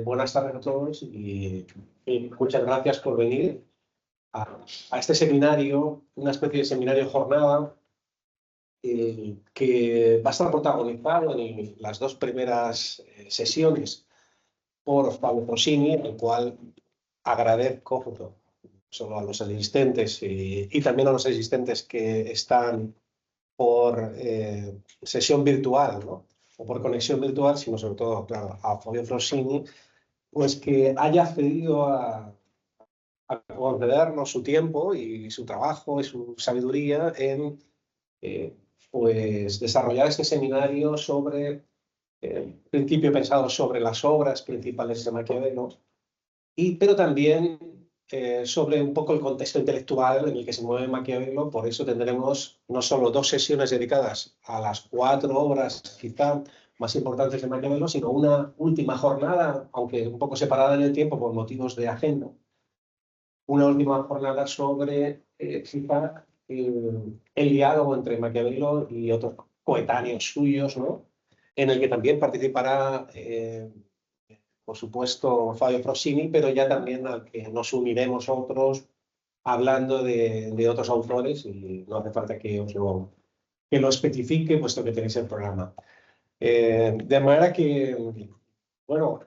Buenas tardes a todos y muchas gracias por venir a este seminario, una especie de seminario jornada que va a estar protagonizado en las dos primeras sesiones por Fabio Frosini, el cual agradezco no solo a los asistentes y también a los asistentes que están por sesión virtual, ¿no? O por conexión virtual, sino sobre todo, claro, a Fabio Frosini, pues que haya accedido a concedernos su tiempo y su trabajo y su sabiduría en eh, pues desarrollar este seminario sobre principio pensado sobre las obras principales de Maquiavelo, pero también sobre un poco el contexto intelectual en el que se mueve Maquiavelo. Por eso tendremos no solo dos sesiones dedicadas a las 4 obras quizá más importantes de Maquiavelo, sino una última jornada, aunque un poco separada en el tiempo por motivos de agenda, una última jornada sobre quizá el diálogo entre Maquiavelo y otros coetáneos suyos, ¿no? En el que también participará por supuesto, Fabio Frosini, pero ya también al que nos uniremos otros hablando de otros autores, y no hace falta que que lo especifique, puesto que tenéis el programa. De manera que, bueno,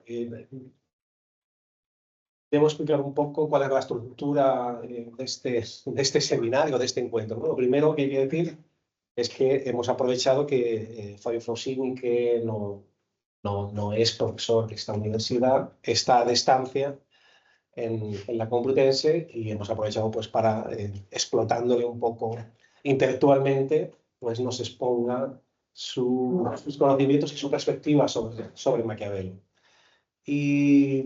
debo explicar un poco cuál es la estructura de este seminario, de este encuentro, ¿no? Lo primero que hay que decir es que hemos aprovechado que Fabio Frosini, que no es profesor de esta universidad, está a distancia en la Complutense, y hemos aprovechado pues para, explotándole un poco intelectualmente, pues nos exponga sus conocimientos y su perspectiva sobre Maquiavelo. Y,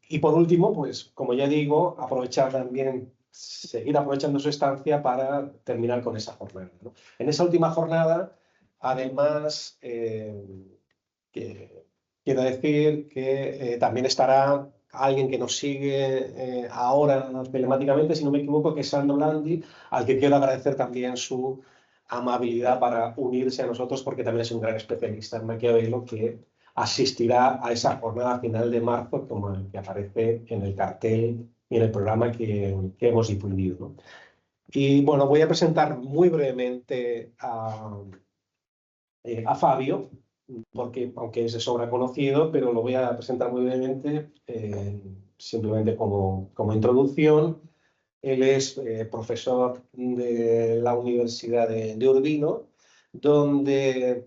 y por último, pues como ya digo, aprovechar también, seguir aprovechando su estancia para terminar con esa jornada, ¿no? En esa última jornada, además, quiero decir que también estará alguien que nos sigue ahora telemáticamente, si no me equivoco, que es Sandro Landi, al que quiero agradecer también su amabilidad para unirse a nosotros, porque también es un gran especialista en Maquiavelo que asistirá a esa jornada final de marzo, como el que aparece en el cartel y en el programa que hemos difundido, ¿no? Y bueno, voy a presentar muy brevemente a Fabio, porque aunque es de sobra conocido, pero lo voy a presentar muy brevemente, simplemente como introducción. Él es profesor de la Universidad de Urbino, donde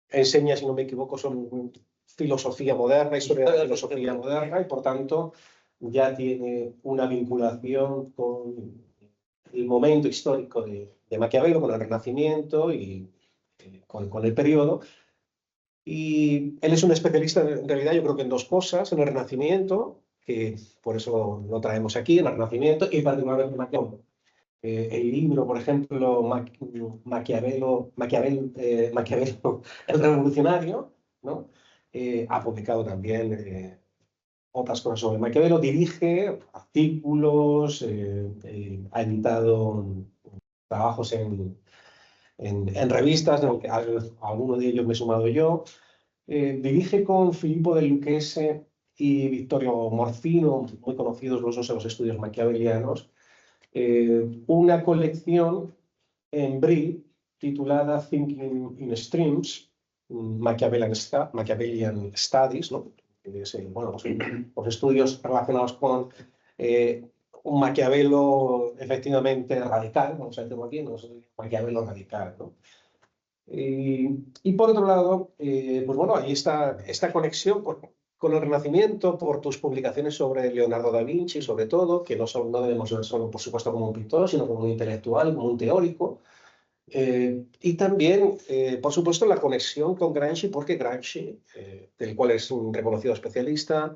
enseña, si no me equivoco, son filosofía moderna, historia de la filosofía moderna, y por tanto ya tiene una vinculación con el momento histórico de Maquiavelo, con el Renacimiento y con el periodo. Y él es un especialista, en realidad, yo creo que en dos cosas: en el Renacimiento, que por eso lo traemos aquí, en el Renacimiento, y particularmente en Maquiavelo. El libro, por ejemplo, Maquiavelo, el revolucionario, ¿no? Ha publicado también otras cosas sobre Maquiavelo, dirige artículos, ha editado trabajos en revistas, de que a alguno de ellos me he sumado yo. Dirige con Filippo del Lucchese y Vittorio Morfino, muy conocidos los dos en los estudios maquiavelianos, una colección en Brill titulada Thinking in Streams, Machiavellian Studies, ¿no? Bueno, los estudios relacionados con un Maquiavelo efectivamente radical, vamos a decirlo aquí, no es Maquiavelo radical, ¿no? Y por otro lado, pues bueno, ahí está esta conexión con el Renacimiento, por tus publicaciones sobre Leonardo da Vinci, sobre todo, que no debemos ver solo, por supuesto, como un pintor, sino como un intelectual, como un teórico. Y también, por supuesto, la conexión con Gramsci, porque Gramsci, del cual es un reconocido especialista,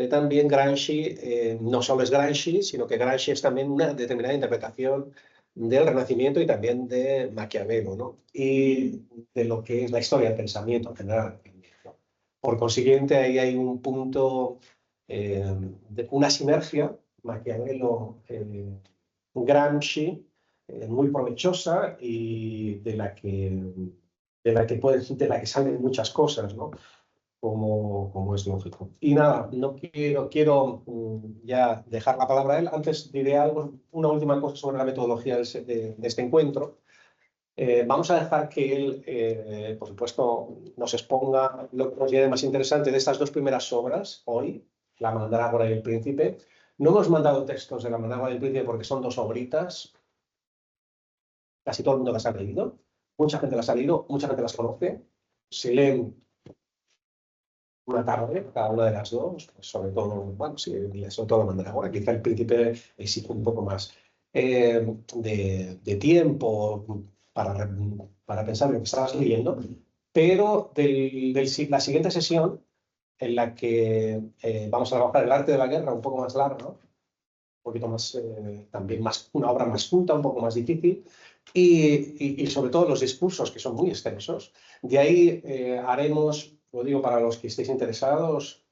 también Gramsci no solo es Gramsci, sino que Gramsci es también una determinada interpretación del Renacimiento y también de Maquiavelo, ¿no? Y de lo que es la historia del pensamiento en general, ¿no? Por consiguiente, ahí hay un punto, de una sinergia Maquiavelo-Gramsci, muy provechosa, y de la que salen muchas cosas, ¿no? como es lógico. Y nada, no quiero ya dejar la palabra a él. Antes diré algo, una última cosa sobre la metodología de este encuentro. Vamos a dejar que él, por supuesto, nos exponga lo que considere más interesante de estas dos primeras obras hoy, La Mandrágora y el Príncipe. No hemos mandado textos de La Mandrágora y el Príncipe porque son dos obritas. Casi todo el mundo las ha leído. Mucha gente las ha leído, mucha gente las conoce. Se leen una tarde, cada una de las dos, pues sobre todo, bueno, sí, sobre todo La Mandrágora. Quizá el Príncipe exige un poco más de tiempo para pensar lo que estabas leyendo, pero la siguiente sesión, en la que vamos a trabajar el arte de la guerra un poco más largo, un poquito más, también más, una obra más culta, un poco más difícil, y sobre todo los discursos, que son muy extensos. De ahí haremos, lo digo para los que estéis interesados,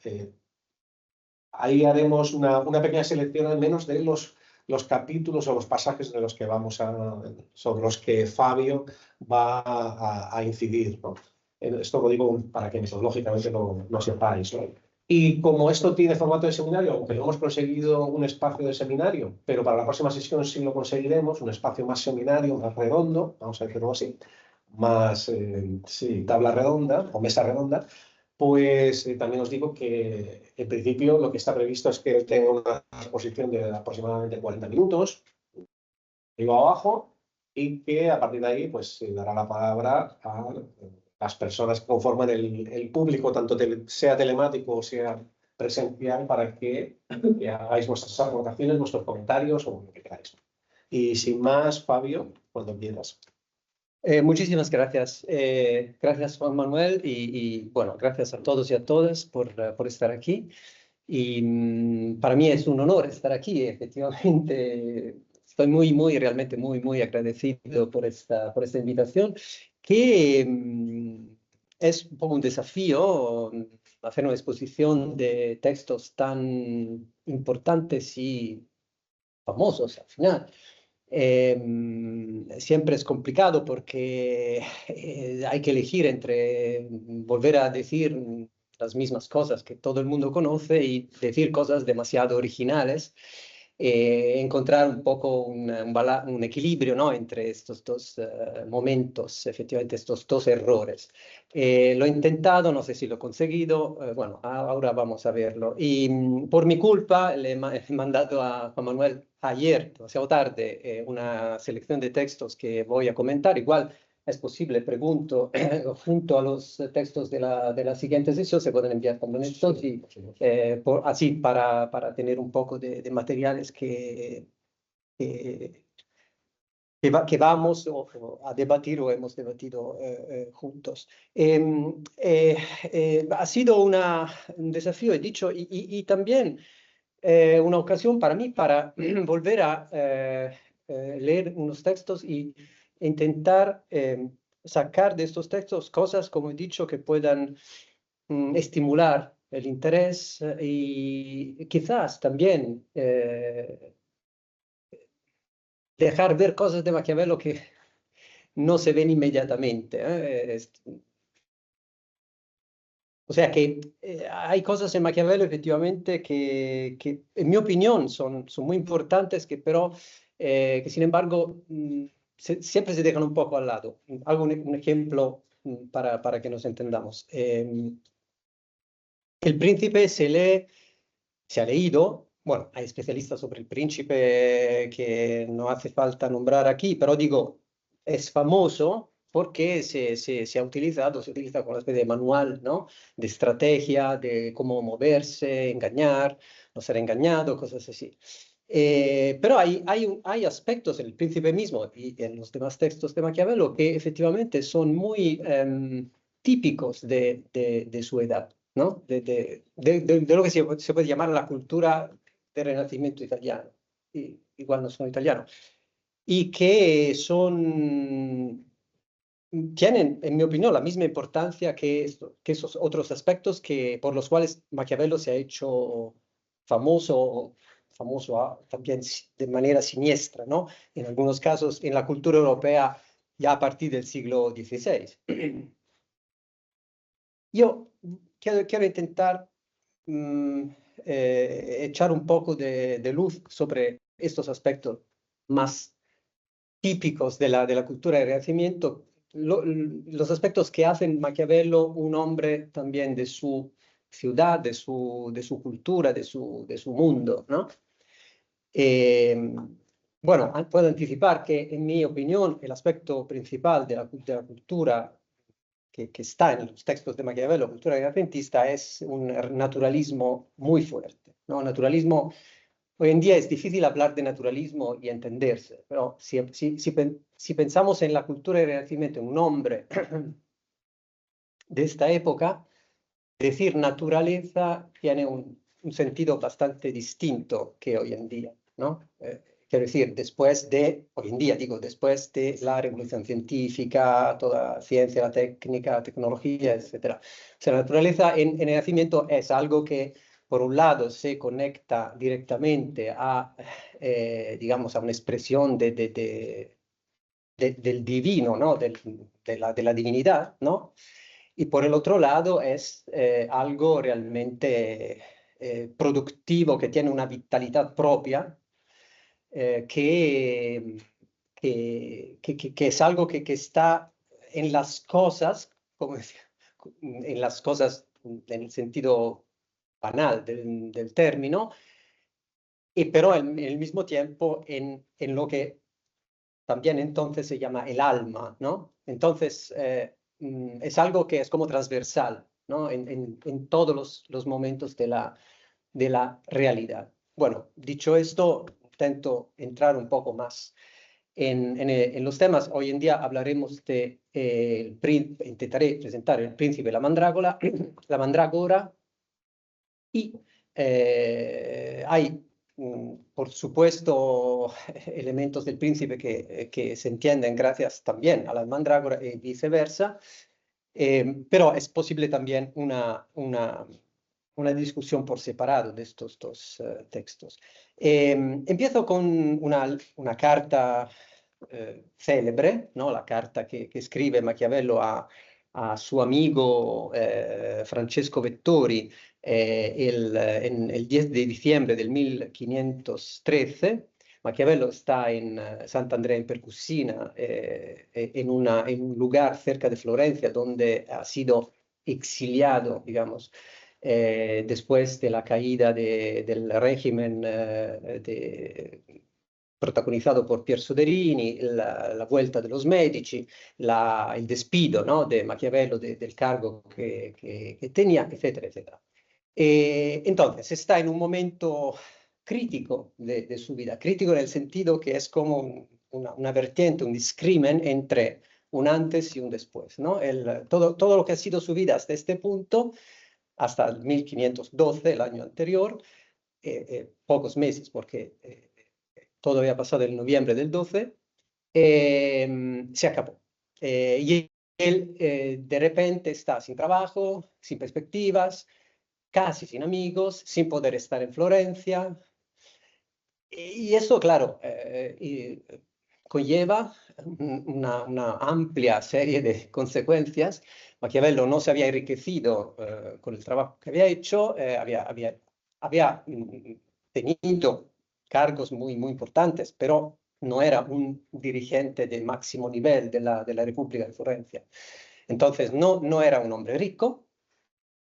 ahí haremos una pequeña selección al menos de los capítulos o los pasajes de los que sobre los que Fabio va a incidir, ¿no? Esto lo digo para que metodológicamente lo sepáis, ¿no? Y como esto tiene formato de seminario, aunque no hemos conseguido un espacio de seminario, pero para la próxima sesión sí lo conseguiremos, un espacio más seminario, más redondo, vamos a decirlo así, más, sí, tabla redonda o mesa redonda, pues también os digo que en principio lo que está previsto es que tenga una exposición de aproximadamente 40 minutos, arriba o abajo, y que a partir de ahí pues se dará la palabra a las personas que conforman el público, tanto sea telemático o sea presencial, para que hagáis vuestras aportaciones, vuestros comentarios o lo que queráis. Y sin más, Fabio, cuando quieras. Muchísimas gracias. Gracias, Juan Manuel, bueno, gracias a todos y a todas por estar aquí. Y para mí es un honor estar aquí, efectivamente. Estoy realmente muy agradecido por esta invitación, que es un poco un desafío hacer una exposición de textos tan importantes y famosos al final. Siempre es complicado porque hay que elegir entre volver a decir las mismas cosas que todo el mundo conoce y decir cosas demasiado originales. Encontrar un poco un equilibrio, ¿no?, entre estos dos momentos, efectivamente estos dos errores. Lo he intentado, no sé si lo he conseguido, bueno, ahora vamos a verlo. Y por mi culpa le he mandado a Juan Manuel ayer, demasiado tarde, una selección de textos que voy a comentar. Igual es posible, pregunto, junto a los textos de la siguiente sesión, se pueden enviar también estos, y así para tener un poco de materiales que vamos a debatir o hemos debatido juntos. Ha sido un desafío, he dicho, y también una ocasión para mí para volver a leer unos textos e intentar sacar de estos textos cosas, como he dicho, que puedan estimular el interés y quizás también dejar ver cosas de Maquiavelo que no se ven inmediatamente. O sea que hay cosas en Maquiavelo efectivamente que en mi opinión son muy importantes, pero que sin embargo siempre se dejan un poco al lado. Hago un ejemplo para que nos entendamos. El Príncipe se ha leído. Bueno, hay especialistas sobre el Príncipe que no hace falta nombrar aquí, pero digo, es famoso porque se ha utilizado, se utiliza como una especie de manual, ¿no?, de estrategia, de cómo moverse, engañar, no ser engañado, cosas así. Pero hay aspectos en el Príncipe mismo y en los demás textos de Maquiavelo que efectivamente son muy típicos de su edad, ¿no? De lo que se puede llamar la cultura del Renacimiento italiano. Igual no sono italiano. Y que tienen, en mi opinión, la misma importancia que esos otros aspectos por los cuales Maquiavelo se ha hecho famoso también de manera siniestra, ¿no? En algunos casos en la cultura europea ya a partir del siglo XVI. Yo quiero intentar echar un poco de luz sobre estos aspectos más típicos de la cultura del Renacimiento, los aspectos que hacen Maquiavelo un hombre también de su ciudad, de su cultura, de su mundo, ¿no? Bueno, puedo anticipar que, en mi opinión, el aspecto principal de la cultura que está en los textos de Maquiavelo, cultura renacentista, es un naturalismo muy fuerte, ¿no? Naturalismo, hoy en día es difícil hablar de naturalismo y entenderse, pero si pensamos en la cultura del Renacimiento, en un hombre de esta época, decir naturaleza tiene un sentido bastante distinto que hoy en día, ¿no? Quiero decir, hoy en día digo, después de la revolución científica, toda la ciencia, la técnica, la tecnología, etc. O sea, la naturaleza en el Renacimiento es algo que, por un lado, se conecta directamente a, digamos, a una expresión del divino, ¿no? De la divinidad, ¿no? Y por el otro lado es algo realmente productivo, que tiene una vitalidad propia, que es algo que está en las cosas, como decía, en las cosas en el sentido banal del término, pero en el mismo tiempo en lo que también entonces se llama el alma, ¿no? Entonces, es algo que es como transversal, ¿no? En todos los momentos de la realidad. Bueno, dicho esto, intento entrar un poco más en los temas. Hoy en día hablaremos intentaré presentar el príncipe de la mandrágora, la mandrágora, y hay, por supuesto, elementos del príncipe que se entienden gracias también a la mandrágora y viceversa, pero es posible también una discusión por separado de estos dos textos. Empiezo con una carta célebre, ¿no? La carta que escribe Maquiavelo a su amigo Francesco Vettori en el 10 de diciembre del 1513. Maquiavelo está en Sant'Andrea in Percussina, en un lugar cerca de Florencia, donde ha sido exiliado, digamos, después de la caída del régimen protagonizado por Pier Soderini, la vuelta de los Medici, el despido, ¿no? de Maquiavelo del cargo que tenía, etcétera, etcétera. Entonces, está en un momento crítico de su vida, crítico en el sentido que es como una vertiente, un discrimen entre un antes y un después, ¿no? Todo lo que ha sido su vida hasta este punto, hasta el 1512, el año anterior, pocos meses, porque todo había pasado en noviembre del 12, se acabó. Y él de repente está sin trabajo, sin perspectivas, casi sin amigos, sin poder estar en Florencia. Y eso, claro, conlleva una amplia serie de consecuencias. Maquiavelo no se había enriquecido con el trabajo que había hecho, había tenido cargos muy, muy importantes, pero no era un dirigente de máximo nivel de la República de Florencia. Entonces, no era un hombre rico,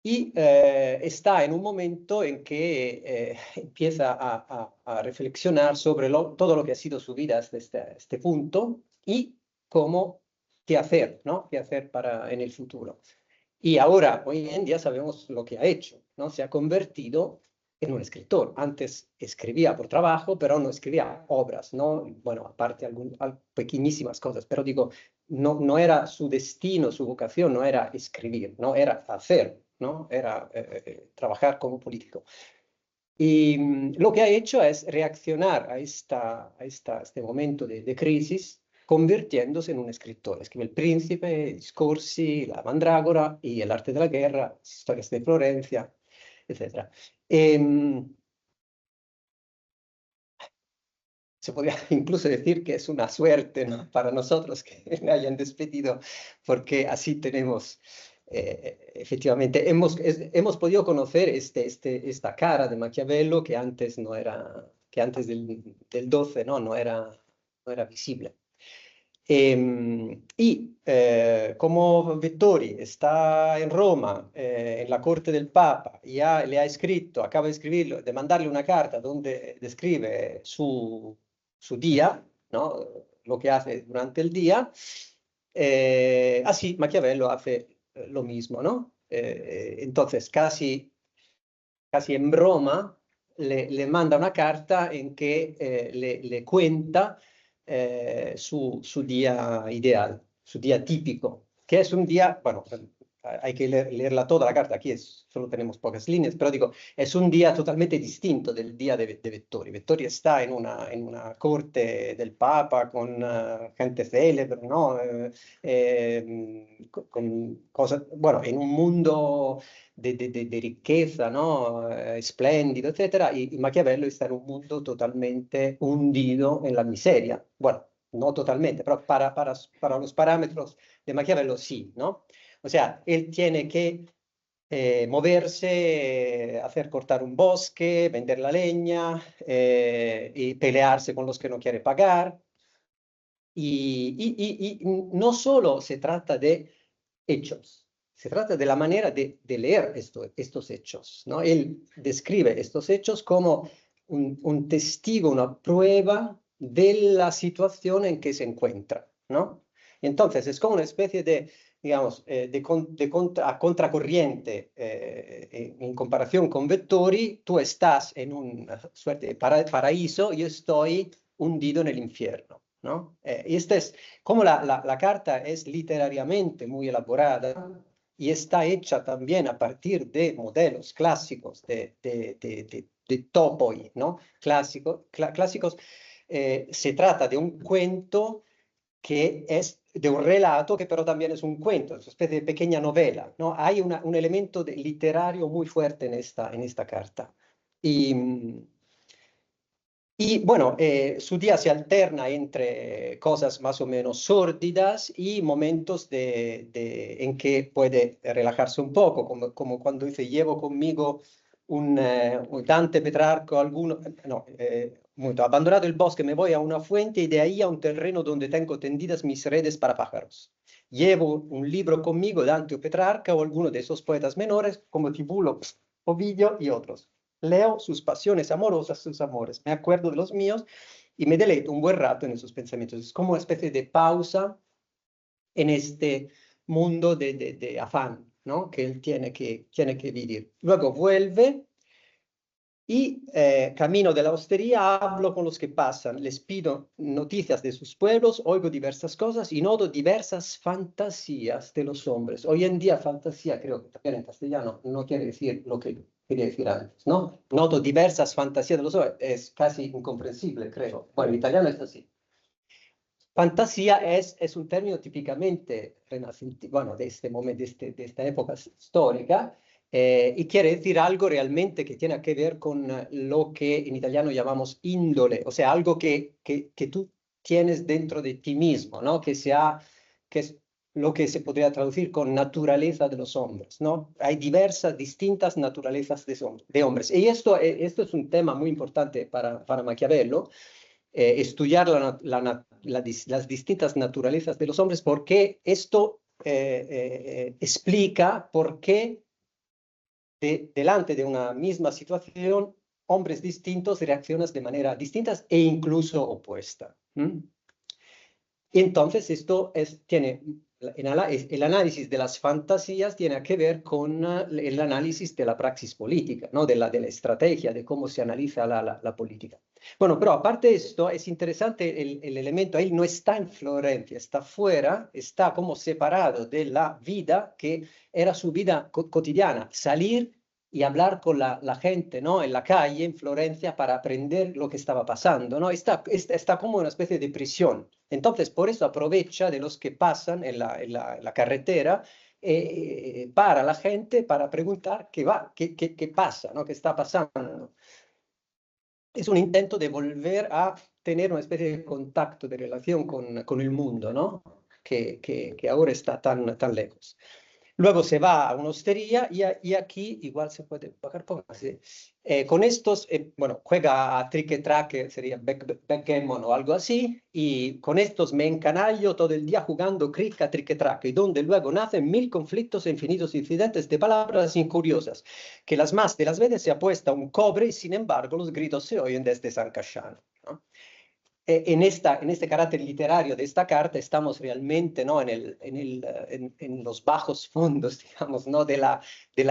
y está en un momento en que empieza a reflexionar sobre todo lo que ha sido su vida hasta este punto y qué hacer, ¿no? Qué hacer en el futuro. Y ahora, hoy en día, sabemos lo que ha hecho, ¿no? Se ha convertido en un escritor. Antes escribía por trabajo, pero no escribía obras, ¿no? Bueno, aparte pequeñísimas cosas, pero digo, no era su destino, su vocación, no era escribir, no era hacer, ¿no? Era trabajar como político. Y lo que ha hecho es reaccionar a este momento de crisis, convirtiéndose en un escritor. Escribe El Príncipe, Discorsi, La Mandrágora y El arte de la guerra, Historias de Florencia, etc. Se podría incluso decir que es una suerte, ¿no? para nosotros que me hayan despedido, porque así tenemos efectivamente hemos podido conocer esta cara de Maquiavelo que antes no era, que antes del 12 no era visible. Como Vettori está en Roma, en la corte del Papa, le ha escrito, acaba de escribirlo, de mandarle una carta donde describe su día, ¿no? Lo que hace durante el día. Así Maquiavelo hace lo mismo, ¿no? Entonces, casi en broma, le manda una carta en que le cuenta su día ideal, su día típico, que es un día, bueno, hay que leerla toda la carta, aquí solo tenemos pocas líneas, pero digo, es un día totalmente distinto del día de Vettori. Vettori está en una corte del Papa con gente célebre, ¿no? Con cosas, bueno, en un mundo de riqueza, ¿no? Espléndido, etcétera, y Maquiavelo está en un mundo totalmente hundido en la miseria. Bueno, no totalmente, pero para los parámetros de Maquiavelo sí, ¿no? O sea, él tiene que moverse, hacer cortar un bosque, vender la leña y pelearse con los que no quiere pagar. Y no solo se trata de hechos, se trata de la manera de leer estos hechos, ¿no? Él describe estos hechos como un testigo, una prueba de la situación en que se encuentra, ¿no? Entonces es como una especie de, digamos, a contracorriente en comparación con Vettori. Tú estás en una suerte de paraíso, yo estoy hundido en el infierno, ¿no? Y esta es como la carta es literariamente muy elaborada y está hecha también a partir de modelos clásicos de topoi, ¿no? Clásicos. Se trata de un cuento que es de un relato que pero también es un cuento, es una especie de pequeña novela, ¿no? Hay un elemento literario muy fuerte en esta carta. Y bueno, su día se alterna entre cosas más o menos sórdidas y momentos en que puede relajarse un poco, como cuando dice, llevo conmigo un Dante, Petrarco, alguno, no, abandonado el bosque, me voy a una fuente y de ahí a un terreno donde tengo tendidas mis redes para pájaros. Llevo un libro conmigo, Dante o Petrarca o alguno de esos poetas menores, como Tibulo, Ovidio y otros. Leo sus pasiones amorosas, sus amores. Me acuerdo de los míos y me deleito un buen rato en esos pensamientos. Es como una especie de pausa en este mundo de afán, ¿no? Que él tiene que vivir. Luego vuelve y camino de la hostería, hablo con los que pasan, les pido noticias de sus pueblos, oigo diversas cosas y noto diversas fantasías de los hombres. Hoy en día fantasía, creo que también en castellano, no quiere decir lo que quería decir antes, ¿no? Noto diversas fantasías de los hombres, es casi incomprensible, creo. Bueno, en italiano es así. Fantasía es un término típicamente bueno, de este momento, de esta época histórica, y quiere decir algo realmente que tiene que ver con lo que en italiano llamamos índole, o sea, algo que tú tienes dentro de ti mismo, ¿no? Que es lo que se podría traducir con naturaleza de los hombres, ¿no? Hay distintas naturalezas de hombres. Y esto es un tema muy importante para Maquiavelo. Estudiar las distintas naturalezas de los hombres, porque esto explica por qué delante de una misma situación, hombres distintos reaccionan de manera distintas e incluso opuesta. Y entonces esto tiene el análisis de las fantasías tiene que ver con el análisis de la praxis política, ¿no? de la estrategia, de cómo se analiza la política. Bueno, pero aparte de esto, es interesante el elemento, él no está en Florencia, está fuera, está como separado de la vida que era su vida cotidiana, salir y hablar con la gente, ¿no? En la calle, en Florencia, para aprender lo que estaba pasando, ¿no? Está como una especie de prisión. Entonces, por eso aprovecha de los que pasan en la carretera, para la gente, para preguntar qué pasa, ¿no? ¿Qué está pasando? Es un intento de volver a tener una especie de contacto, de relación con el mundo, ¿no? Que ahora está tan lejos. Luego se va a una hostería y aquí igual se puede bajar poco más. ¿Sí? Con estos, bueno, juega a trique-traque, que sería backgammon o algo así, y con estos me encanallo todo el día jugando crick trique-traque, y donde luego nacen mil conflictos e infinitos incidentes de palabras incuriosas, que las más de las veces se apuesta un cobre y sin embargo los gritos se oyen desde San Casciano, ¿no? En este carácter literario de esta carta estamos realmente, ¿no? en los bajos fondos, digamos, ¿no? de la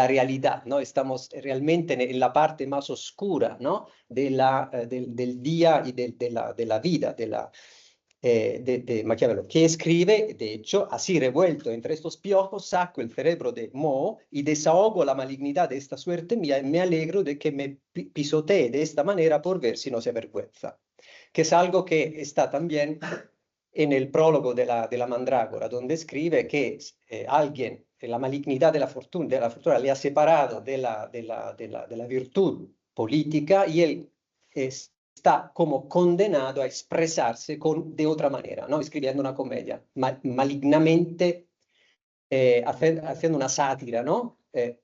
realidad, ¿no? Estamos realmente en la parte más oscura, ¿no? Del día y de la vida de Maquiavelo, que escribe, de hecho, así revuelto entre estos piojos, saco el cerebro de Mo y desahogo la malignidad de esta suerte mía y me alegro de que me pisotee de esta manera por ver si no se avergüenza, que es algo que está también en el prólogo de la Mandrágora, donde escribe que alguien, la malignidad de la fortuna le ha separado de la virtud política y él está como condenado a expresarse de otra manera, ¿no? Escribiendo una comedia, malignamente haciendo una sátira, ¿no?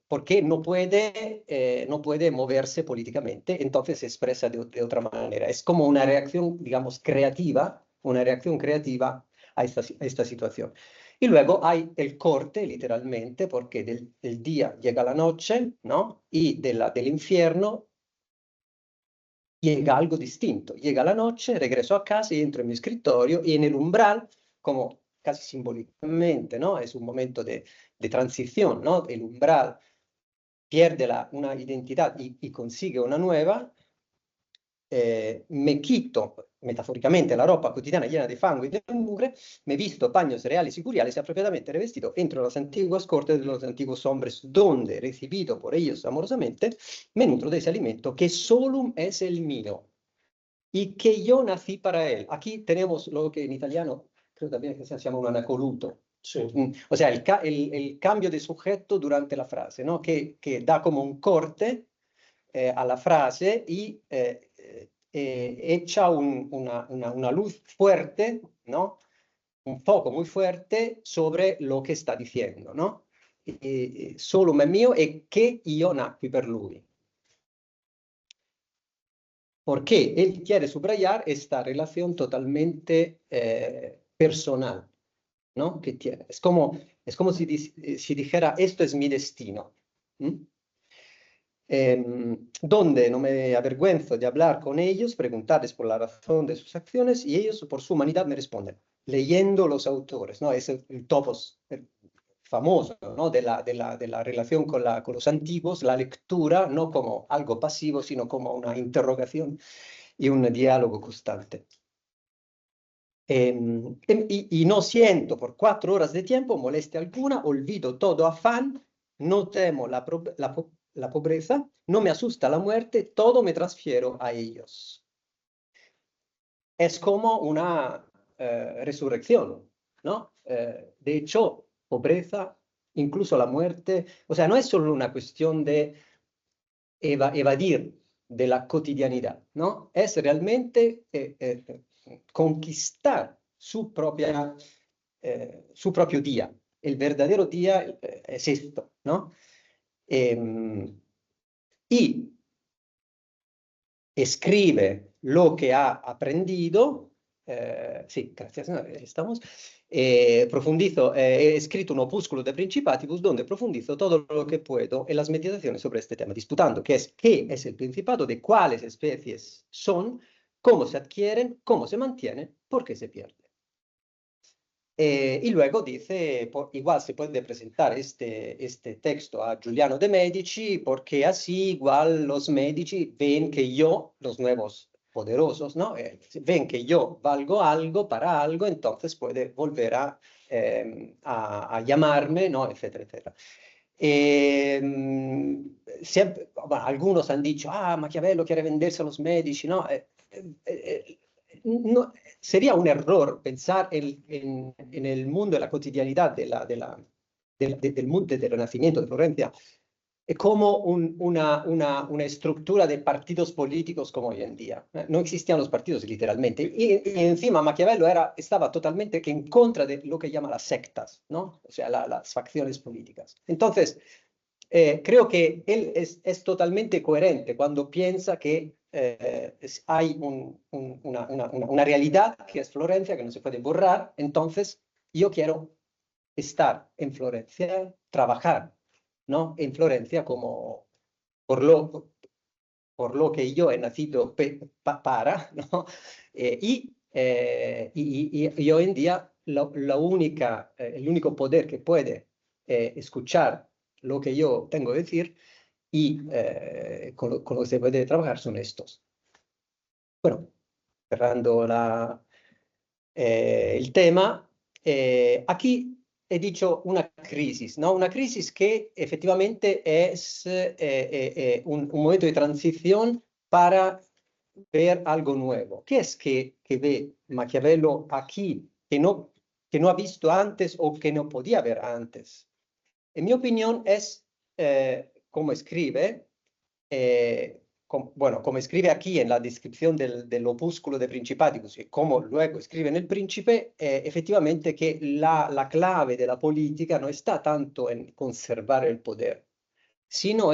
Porque no puede moverse políticamente, entonces se expresa de otra manera. Es como una reacción, digamos, creativa, a esta situación. Y luego hay el corte, literalmente, porque del día llega la noche, ¿no? Y del infierno llega algo distinto. Llega la noche, regreso a casa y entro en mi escritorio y en el umbral, como casi simbólicamente, ¿no? Es un momento de transición, ¿no? El umbral pierde una identidad y consigue una nueva. Me quito metafóricamente la ropa cotidiana llena de fango y de mugre, me visto paños reales y curiales y apropiadamente revestido entro en las antiguas cortes de los antiguos hombres, donde, recibido por ellos amorosamente, me nutro de ese alimento que solum es el mío y que yo nací para él. Aquí tenemos lo que en italiano creo también que se llama un anacoluto. Sí. O sea, el cambio de sujeto durante la frase, ¿no? Que da como un corte a la frase y echa una luz fuerte, ¿no? Un foco muy fuerte sobre lo che sta dicendo, no? Solo è mio e che io nacqui per lui. Porque él quiere subrayar esta relación totalmente personal, ¿no? Que tiene. Es como si dijera, esto es mi destino. Donde no me avergüenzo de hablar con ellos, preguntarles por la razón de sus acciones y ellos por su humanidad me responden, leyendo los autores, ¿no? Es el topos famoso, ¿no? de la relación con los antiguos, la lectura, no como algo pasivo, sino como una interrogación y un diálogo constante. Y no siento por 4 horas de tiempo molestia alguna, olvido todo afán, no temo la pobreza, no me asusta la muerte, todo me transfiero a ellos. Es como una resurrección, ¿no? De hecho, pobreza, incluso la muerte, o sea, no es solo una cuestión de evadir de la cotidianidad, ¿no? Es realmente conquistar su propio día. El verdadero día es esto, ¿no? Y escribe lo que ha aprendido. Sí, gracias, estamos. Profundizo, he escrito un opúsculo de Principatibus donde profundizo todo lo que puedo en las meditaciones sobre este tema, disputando qué es el Principado, de cuáles especies son, cómo se adquieren, cómo se mantienen, por qué se pierden. Y luego dice, igual se puede presentar este texto a Giuliano de Medici, porque así igual los Medici ven que yo, los nuevos poderosos, ¿no? Ven que yo valgo algo para algo, entonces puede volver a llamarme, ¿no? Etcétera, etcétera. Siempre, bueno, algunos han dicho, Maquiavelo quiere venderse a los Medici, ¿no? No, sería un error pensar en el mundo de la cotidianidad del mundo del Renacimiento de Florencia como una estructura de partidos políticos como hoy en día. No existían los partidos literalmente. Y encima Maquiavelo estaba totalmente en contra de lo que llama las sectas, ¿no? O sea, las facciones políticas. Entonces, creo que él es totalmente coherente cuando piensa que hay una realidad que es Florencia, que no se puede borrar. Entonces, yo quiero estar en Florencia, trabajar, ¿no? En Florencia como por lo que yo he nacido para, ¿no? Y hoy en día el único poder que puede escuchar lo que yo tengo que decir y con lo que se puede trabajar son estos. Bueno, cerrando el tema, aquí he dicho una crisis, ¿no? Una crisis que efectivamente es un momento de transición para ver algo nuevo. ¿Qué es que ve Maquiavelo aquí que no ha visto antes o que no podía ver antes? En mi opinión es como escribe, bueno, como escribe aquí en la descripción del opúsculo de Principaticus y como luego escribe en El Príncipe, efectivamente que la clave de la política no está tanto en conservar el poder, sino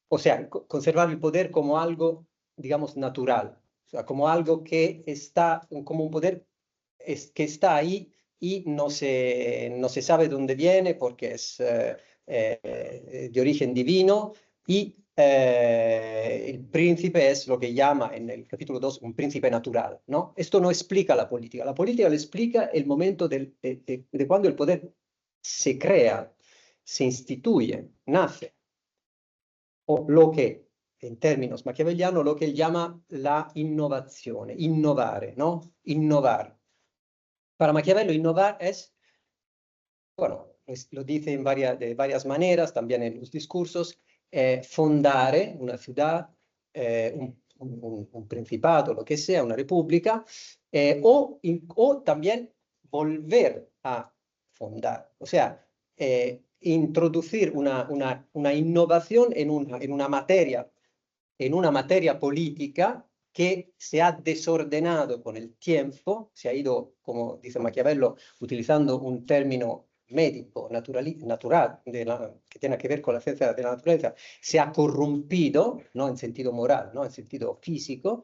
o sea, conservar el poder como algo, digamos, natural, o sea, como algo que está, como un poder que está ahí y no se sabe dónde viene porque es de origen divino y el príncipe es lo que llama en el capítulo 2 un príncipe natural, ¿no? Esto no explica la política le explica el momento de cuando el poder se crea, se instituye, nace, o lo che in termini machiavelliano lo che él llama la innovazione, innovare, ¿no? Innovar. Para Maquiavelo innovar es, bueno, lo dice de varias maneras, también en los discursos, fondare una ciudad, un principado, lo que sea, una república, o también volver a fondar, o sea, introducir una innovación en una materia política que se ha desordenado con el tiempo, se ha ido, como dice Maquiavelo, utilizando un término médico, natural, que tiene que ver con la ciencia de la naturaleza, se ha corrompido, no en sentido moral, no en sentido físico,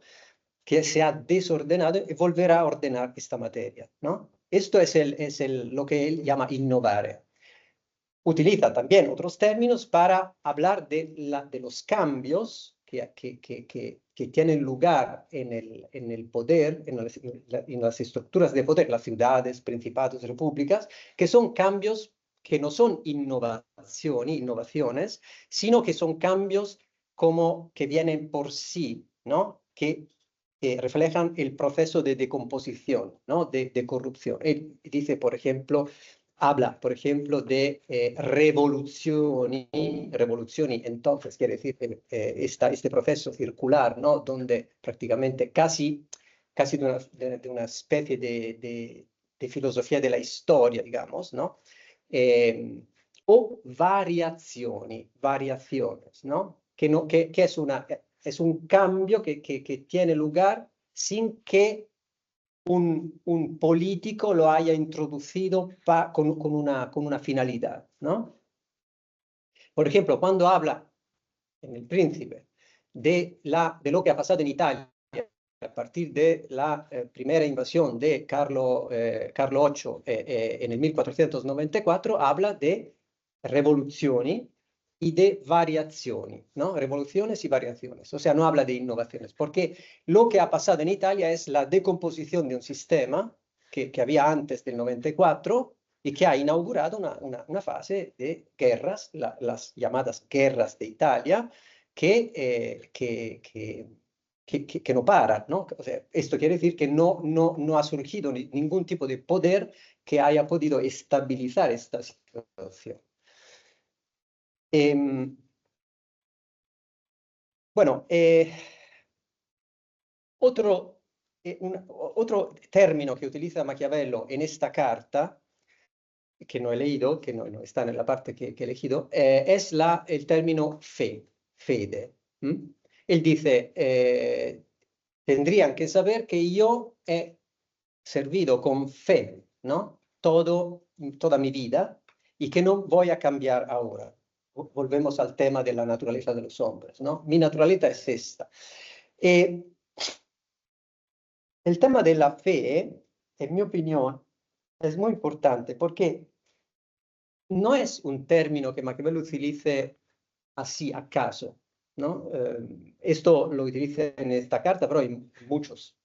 que se ha desordenado y volverá a ordenar esta materia, ¿no? Esto es lo que él llama innovare. Utiliza también otros términos para hablar de los cambios que tienen lugar en el poder, en las estructuras de poder, las ciudades, principados, repúblicas, que son cambios que no son innovaciones, sino que son cambios como que vienen por sí, ¿no? Que reflejan el proceso de decomposición, ¿no? De corrupción. Él dice, por ejemplo, habla, por ejemplo, de revoluzioni, entonces quiere decir este proceso circular, ¿no? Donde prácticamente casi de una especie de filosofía de la historia, digamos, ¿no? O variaciones, ¿no? Que es un cambio que tiene lugar sin que un político lo haya introducido con una finalidad, ¿no? Por ejemplo, cuando habla en El Príncipe de lo que ha pasado en Italia a partir de la primera invasión de Carlo VIII en el 1494, habla de revoluciones y de variaciones, ¿no? Revoluciones y variaciones. O sea, no habla de innovaciones, porque lo que ha pasado en Italia es la decomposición de un sistema que había antes del 94 y que ha inaugurado una fase de guerras, las llamadas guerras de Italia, que no paran, ¿no? O sea, esto quiere decir que no ha surgido ningún tipo de poder que haya podido estabilizar esta situación. Bueno, otro término que utiliza Maquiavelo en esta carta que no he leído, que no está en la parte que he elegido, es el término fede. Él dice, tendrían que saber que yo he servido con fe, ¿no? Toda mi vida, y que no voy a cambiar ahora. Volvemos al tema de la naturaleza de los hombres, ¿no? Mi naturaleza es esta. El tema de la fe, en mi opinión, es muy importante porque no es un término que Maquiavelo utilice así acaso, ¿no? Esto lo utiliza en esta carta, pero en muchos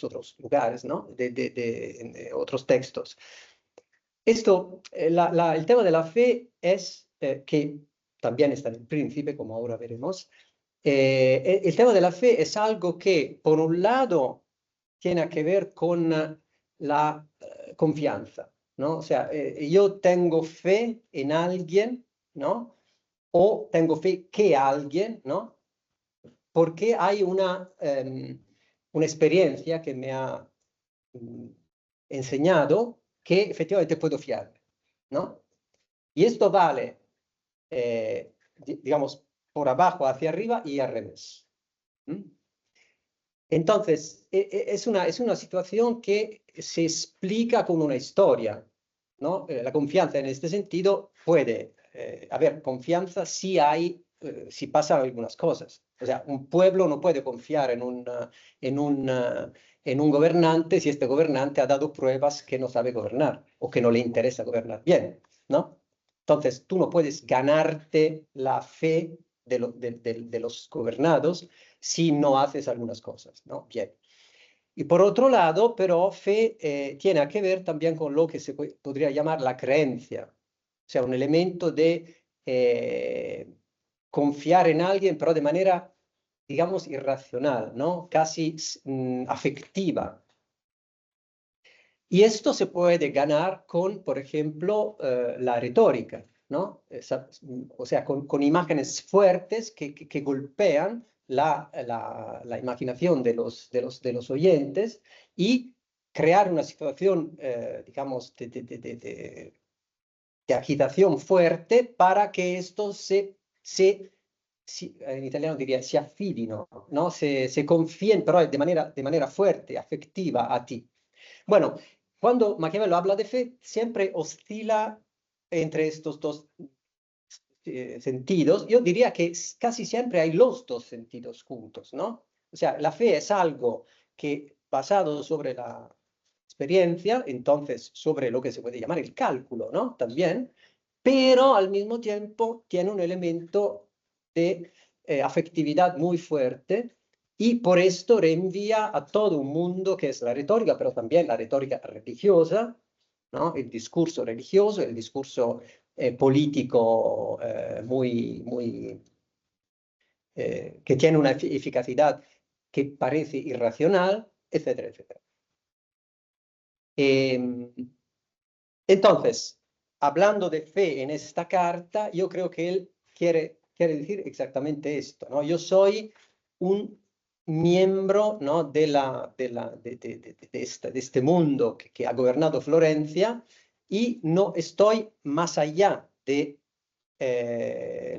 otros lugares, ¿no? De otros textos. El tema de la fe es que también está en el Príncipe, como ahora veremos. El tema de la fe es algo que, por un lado, tiene que ver con la confianza, ¿no? O sea, yo tengo fe en alguien, ¿no? O tengo fe que alguien, ¿no? Porque hay una experiencia que me ha enseñado que efectivamente puedo fiarme, ¿no? Y esto vale, digamos, por abajo hacia arriba y al revés. Entonces, es una situación que se explica con una historia, ¿no? La confianza en este sentido puede haber confianza si si pasan algunas cosas. O sea, un pueblo no puede confiar en un gobernante si este gobernante ha dado pruebas que no sabe gobernar o que no le interesa gobernar bien, ¿no? Entonces, tú no puedes ganarte la fe de los gobernados si no haces algunas cosas, ¿no? Bien. Y por otro lado, pero fe tiene que ver también con lo que se podría llamar la creencia, o sea, un elemento de confiar en alguien, pero de manera, digamos, irracional, ¿no? Casi afectiva. Y esto se puede ganar con, por ejemplo, la retórica, ¿no? O sea, con imágenes fuertes que golpean la imaginación de los oyentes y crear una situación, digamos, de agitación fuerte para que esto en italiano diría, si affidino, ¿no? Se confíen, pero de manera fuerte, afectiva a ti. Bueno, cuando Maquiavelo habla de fe, siempre oscila entre estos dos sentidos. Yo diría que casi siempre hay los dos sentidos juntos, ¿no? O sea, la fe es algo que basado sobre la experiencia, entonces sobre lo que se puede llamar el cálculo, ¿no? También, pero al mismo tiempo tiene un elemento de afectividad muy fuerte y por esto reenvía a todo un mundo que es la retórica, pero también la retórica religiosa, ¿no? El discurso religioso, el discurso político que tiene una eficacidad que parece irracional, etcétera, etcétera. Entonces, hablando de fe en esta carta, yo creo que él quiere decir exactamente esto, ¿no? Yo soy un miembro, ¿no? de este mundo que ha gobernado Florencia y no estoy más allá de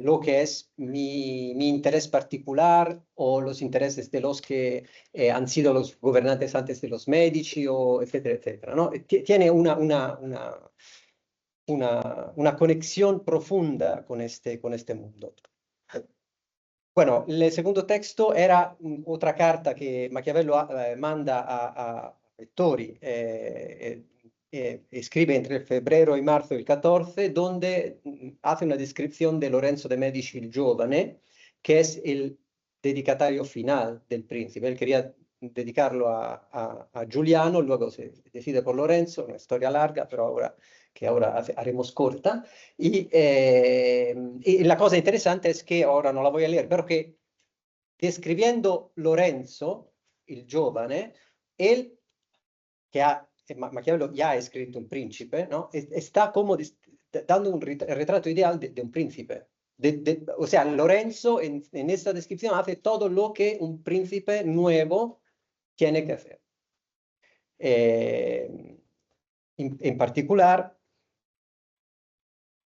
lo que es mi interés particular o los intereses de los que han sido los gobernantes antes de los Medici, o etcétera, etcétera, ¿no? Tiene una conexión profunda con este mundo. Bueno, el segundo texto era otra carta que Maquiavelo manda a lettori, escribe entre febrero y marzo del 14, donde hace una descripción de Lorenzo de Medici el Giovane, que es el dedicatario final del príncipe. Él quería dedicarlo a Giuliano, luego se decide por Lorenzo, una historia larga, pero ahora haremos corta. Y la cosa interesante es que, ahora no la voy a leer, pero que describiendo Lorenzo, el giovane, él, Maquiavelo ya ha escrito un príncipe, ¿no? Está como dando un retrato ideal de un príncipe. O sea, Lorenzo en esta descripción hace todo lo que un príncipe nuevo tiene que hacer. En particular,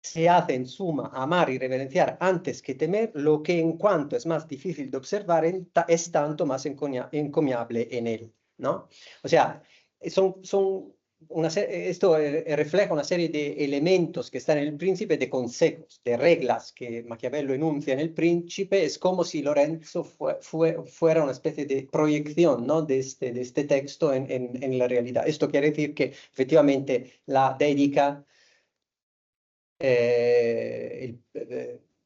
se hace en suma amar y reverenciar antes que temer, lo que en cuanto es más difícil de observar es tanto más encomiable en él, ¿no? O sea, son esto refleja una serie de elementos que están en el príncipe, de consejos, de reglas que Maquiavelo enuncia en el príncipe. Es como si Lorenzo fuera una especie de proyección, ¿no?, de este texto en la realidad. Esto quiere decir que efectivamente la dedica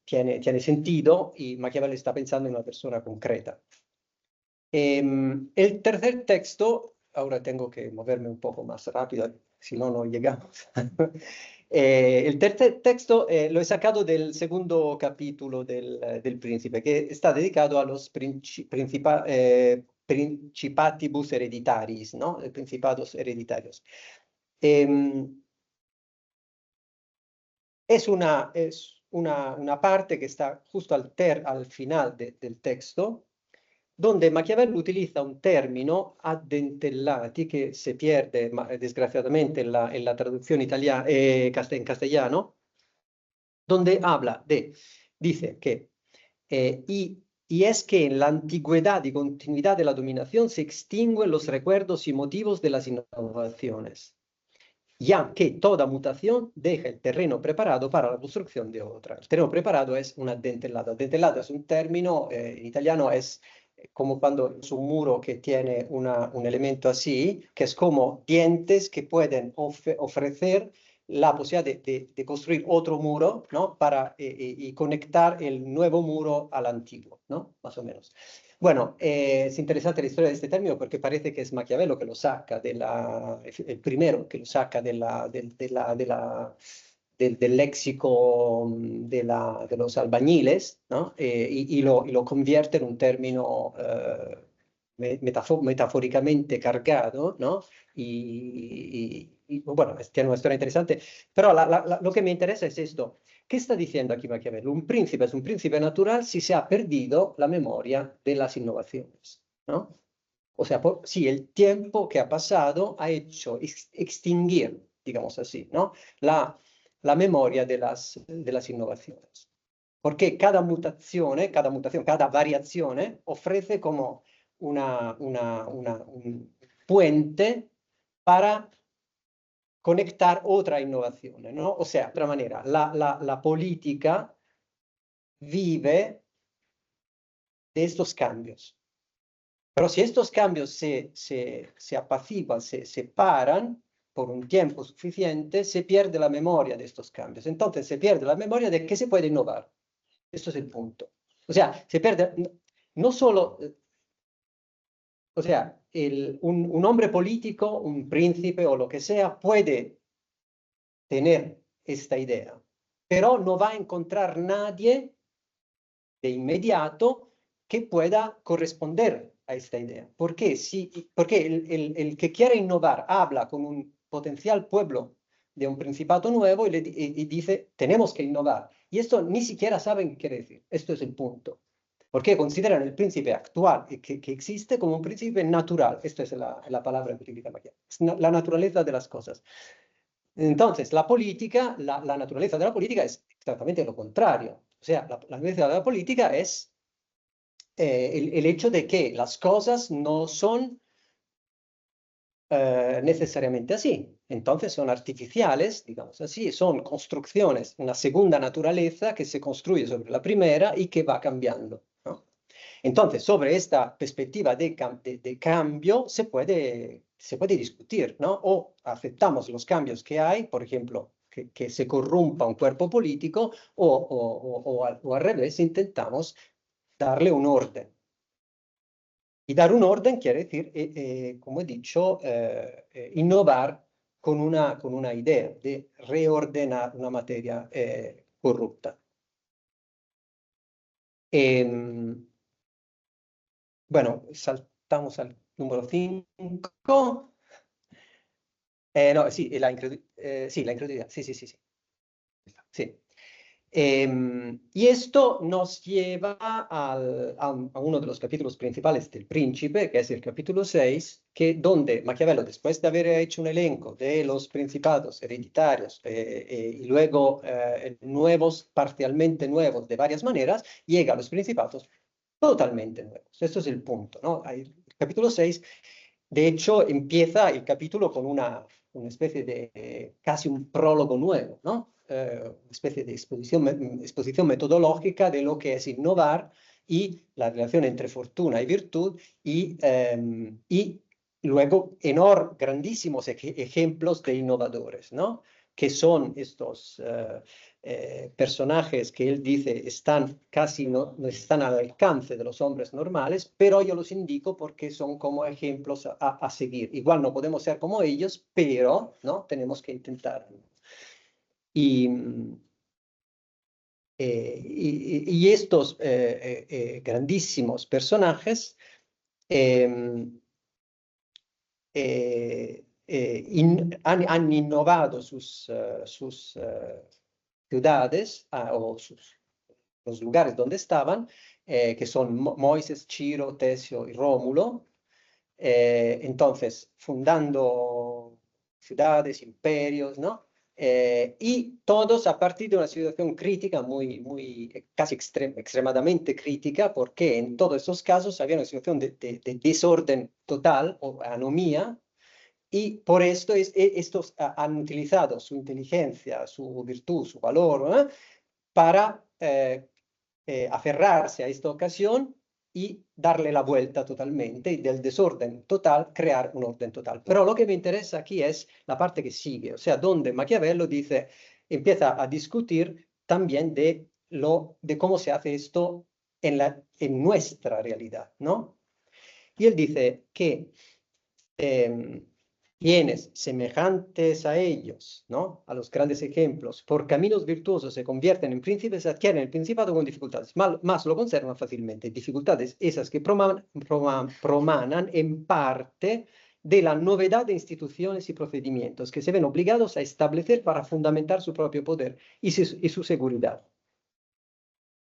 tiene sentido y Maquiavelo está pensando en una persona concreta. El tercer texto, ahora tengo que moverme un poco más rápido, si no, no llegamos. El tercer texto lo he sacado del segundo capítulo del Príncipe, que está dedicado a los principatibus hereditaris, ¿no? Principados hereditarios. Es una parte que está justo al final del texto, donde Maquiavelo utiliza un término addentellati que se pierde desgraciadamente en la traducción italiana, en castellano, donde dice que y es que en la antigüedad y continuidad de la dominación se extinguen los recuerdos y motivos de las innovaciones, ya que toda mutación deja el terreno preparado para la construcción de otra. El terreno preparado es un addentellado. Addentellado es un término, en italiano es como cuando es un muro que tiene un elemento así, que es como dientes que pueden ofrecer la posibilidad de construir otro muro, ¿no?, para y conectar el nuevo muro al antiguo, ¿no?, más o menos. Bueno, es interesante la historia de este término porque parece que es Maquiavelo que lo saca el primero que lo saca del léxico de los albañiles, ¿no? Y lo convierte en un término metafóricamente cargado, ¿no? Bueno, tiene una historia interesante, pero lo que me interesa es esto. ¿Qué está diciendo aquí Maquiavelo? Un príncipe es un príncipe natural si se ha perdido la memoria de las innovaciones, ¿no? O sea, sí, el tiempo que ha pasado ha hecho extinguir, digamos así, ¿no?, la memoria de las innovaciones. Porque cada mutación, cada variación ofrece como un puente para conectar otra innovación, ¿no? O sea, de otra manera, la política vive de estos cambios. Pero si estos cambios se apaciguan, se paran por un tiempo suficiente, se pierde la memoria de estos cambios. Entonces se pierde la memoria de que se puede innovar. Esto es el punto. O sea, se pierde no solo... O sea, un hombre político, un príncipe o lo que sea, puede tener esta idea, pero no va a encontrar nadie de inmediato que pueda corresponder a esta idea. ¿Por qué? Porque el que quiere innovar habla con un potencial pueblo de un principado nuevo y dice, tenemos que innovar. Y esto ni siquiera saben qué quiere decir. Esto es el punto. Porque consideran el príncipe actual que existe como un príncipe natural. Esta es la palabra que utiliza Maquiavelo. La naturaleza de las cosas. Entonces, la política, la naturaleza de la política es exactamente lo contrario. O sea, la naturaleza de la política es el hecho de que las cosas no son necesariamente así. Entonces son artificiales, digamos así, son construcciones, una segunda naturaleza que se construye sobre la primera y que va cambiando, ¿no? Entonces, sobre esta perspectiva de cambio se puede discutir, ¿no? O aceptamos los cambios que hay, por ejemplo, que se corrompa un cuerpo político, o al revés, intentamos darle un orden. Y dar un orden quiere decir, como he dicho, innovar con una idea de reordenar una materia corrupta. Bueno, saltamos al número 5. No, sí, la incredulidad. Sí. Y esto nos lleva a uno de los capítulos principales del Príncipe, que es el capítulo 6, donde Maquiavelo, después de haber hecho un elenco de los principados hereditarios y luego nuevos, parcialmente nuevos de varias maneras, llega a los principados totalmente nuevos. Esto es el punto, ¿no? El capítulo 6, de hecho, empieza el capítulo con una especie de casi un prólogo nuevo, ¿no? Una especie de exposición metodológica de lo que es innovar y la relación entre fortuna y virtud y luego grandísimos ejemplos de innovadores, ¿no? Que son estos personajes que él dice están casi no están al alcance de los hombres normales, pero yo los indico porque son como ejemplos a seguir. Igual no podemos ser como ellos, pero ¿no? Tenemos que intentar. Y, y estos grandísimos personajes han innovado sus ciudades o los lugares donde estaban, que son Moisés, Ciro, Tesio y Rómulo. Entonces, fundando ciudades, imperios, ¿no? Y todos a partir de una situación crítica casi extremadamente crítica, porque en todos esos casos había una situación de desorden total o anomía, y por esto estos han utilizado su inteligencia, su virtud, su valor, para aferrarse a esta ocasión y darle la vuelta totalmente y del desorden total crear un orden total. Pero lo que me interesa aquí es la parte que sigue, o sea, donde Maquiavelo empieza a discutir también de cómo se hace esto en nuestra realidad, ¿no? Y él dice que quienes semejantes a ellos, ¿no? A los grandes ejemplos, por caminos virtuosos se convierten en príncipes, adquieren el principado con dificultades, más lo conservan fácilmente. Dificultades esas que promanan en parte de la novedad de instituciones y procedimientos que se ven obligados a establecer para fundamentar su propio poder y su seguridad.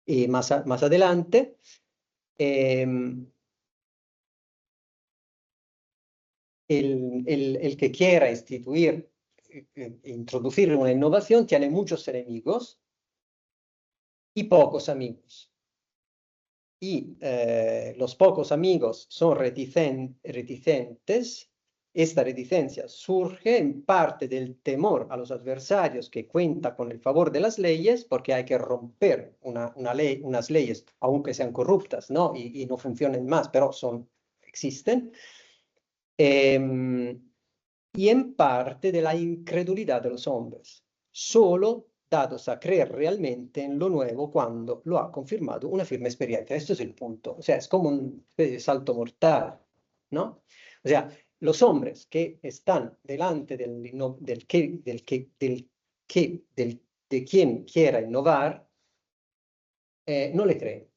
Y más adelante, el que quiera introducir una innovación tiene muchos enemigos y pocos amigos. Y los pocos amigos son reticentes. Esta reticencia surge en parte del temor a los adversarios que cuenta con el favor de las leyes, porque hay que romper unas leyes, aunque sean corruptas, ¿no? Y no funcionen más, pero existen. Y en parte de la incredulidad de los hombres, solo dados a creer realmente en lo nuevo cuando lo ha confirmado una firme experiencia. Esto es el punto. O sea, es como un salto mortal, ¿no? O sea, los hombres que están delante de quien quiera innovar, no le creen.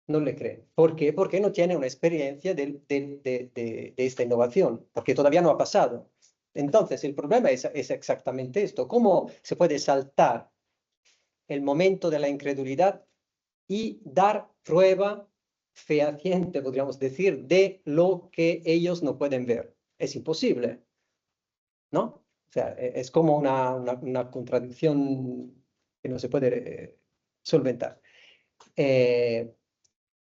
No le creen. ¿Por qué? Porque no tiene una experiencia de esta innovación, porque todavía no ha pasado. Entonces, el problema es exactamente esto. ¿Cómo se puede saltar el momento de la incredulidad y dar prueba fehaciente, podríamos decir, de lo que ellos no pueden ver? Es imposible, ¿no? O sea, es como una contradicción que no se puede solventar.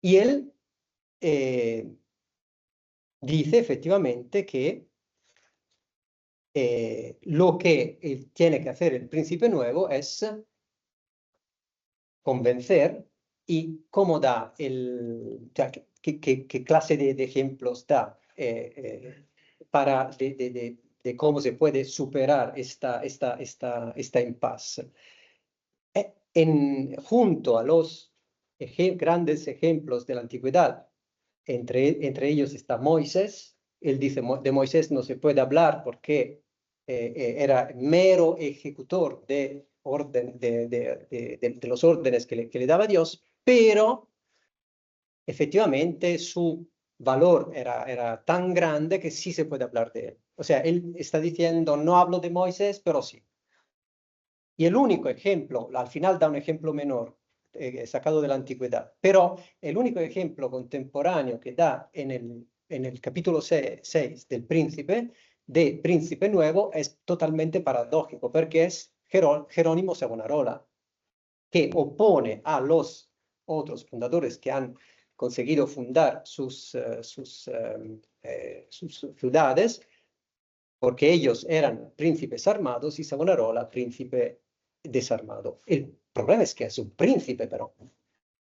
Y él dice efectivamente que lo que tiene que hacer el príncipe nuevo es convencer y cómo da o sea, qué clase de ejemplos da para de cómo se puede superar esta impasse. Junto a los grandes ejemplos de la antigüedad, entre ellos está Moisés. Él dice, de Moisés no se puede hablar porque era mero ejecutor de los órdenes que le daba Dios, pero efectivamente su valor era tan grande que sí se puede hablar de él. O sea, él está diciendo, no hablo de Moisés, pero sí. Y el único ejemplo, al final da un ejemplo menor, sacado de la antigüedad, pero el único ejemplo contemporáneo que da en el capítulo 6 del Príncipe, de Príncipe Nuevo, es totalmente paradójico, porque es Jerónimo Savonarola, que opone a los otros fundadores que han conseguido fundar sus ciudades, porque ellos eran príncipes armados y Savonarola príncipe desarmado. El problema es que es un príncipe, pero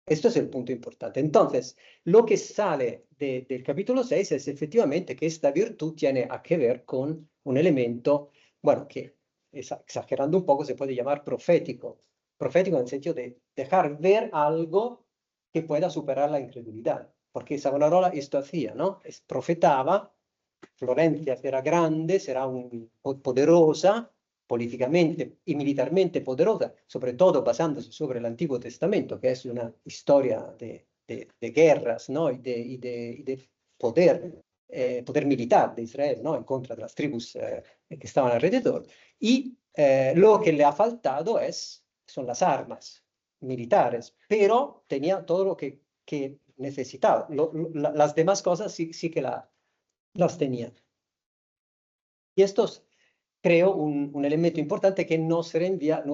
esto es el punto importante. Entonces, lo que sale del capítulo 6 es efectivamente que esta virtud tiene a que ver con un elemento, bueno, que exagerando un poco se puede llamar profético. Profético en el sentido de dejar ver algo que pueda superar la incredulidad. Porque Savonarola esto hacía, ¿no? Profetaba, Florencia será grande, será poderosa, políticamente y militarmente poderosa, sobre todo basándose sobre el Antiguo Testamento, que es una historia de guerras, ¿no? y de poder, poder militar de Israel, ¿no? En contra de las tribus que estaban alrededor. Y lo que le ha faltado son las armas militares, pero tenía todo lo que necesitaba. Las demás cosas sí que las tenía. Y esto creo un elemento importante que nos reenvía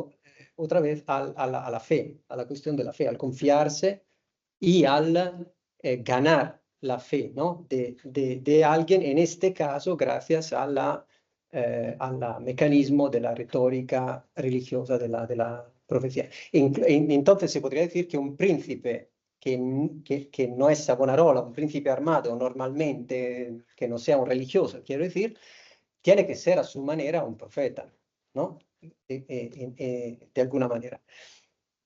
otra vez a la fe, a la cuestión de la fe, al confiarse y al ganar la fe, ¿no? de alguien, en este caso, gracias al mecanismo de la retórica religiosa de la profecía. Entonces se podría decir que un príncipe que no es Savonarola, un príncipe armado normalmente, que no sea un religioso, quiero decir, tiene que ser a su manera un profeta, ¿no? De alguna manera.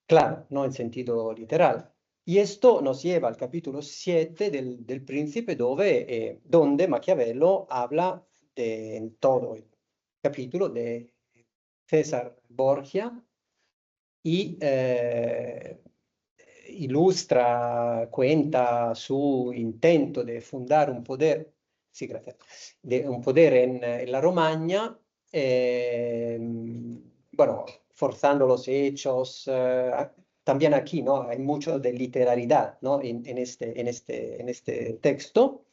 Claro, no en sentido literal. Y esto nos lleva al capítulo 7 del Príncipe, donde Maquiavelo habla en todo el capítulo de César Borgia y ilustra, cuenta su intento de fundar un poder, sí, gracias, de un poder en la Romagna, bueno, forzando los hechos. También aquí, ¿no? Hay mucho de literalidad, ¿no? en este texto.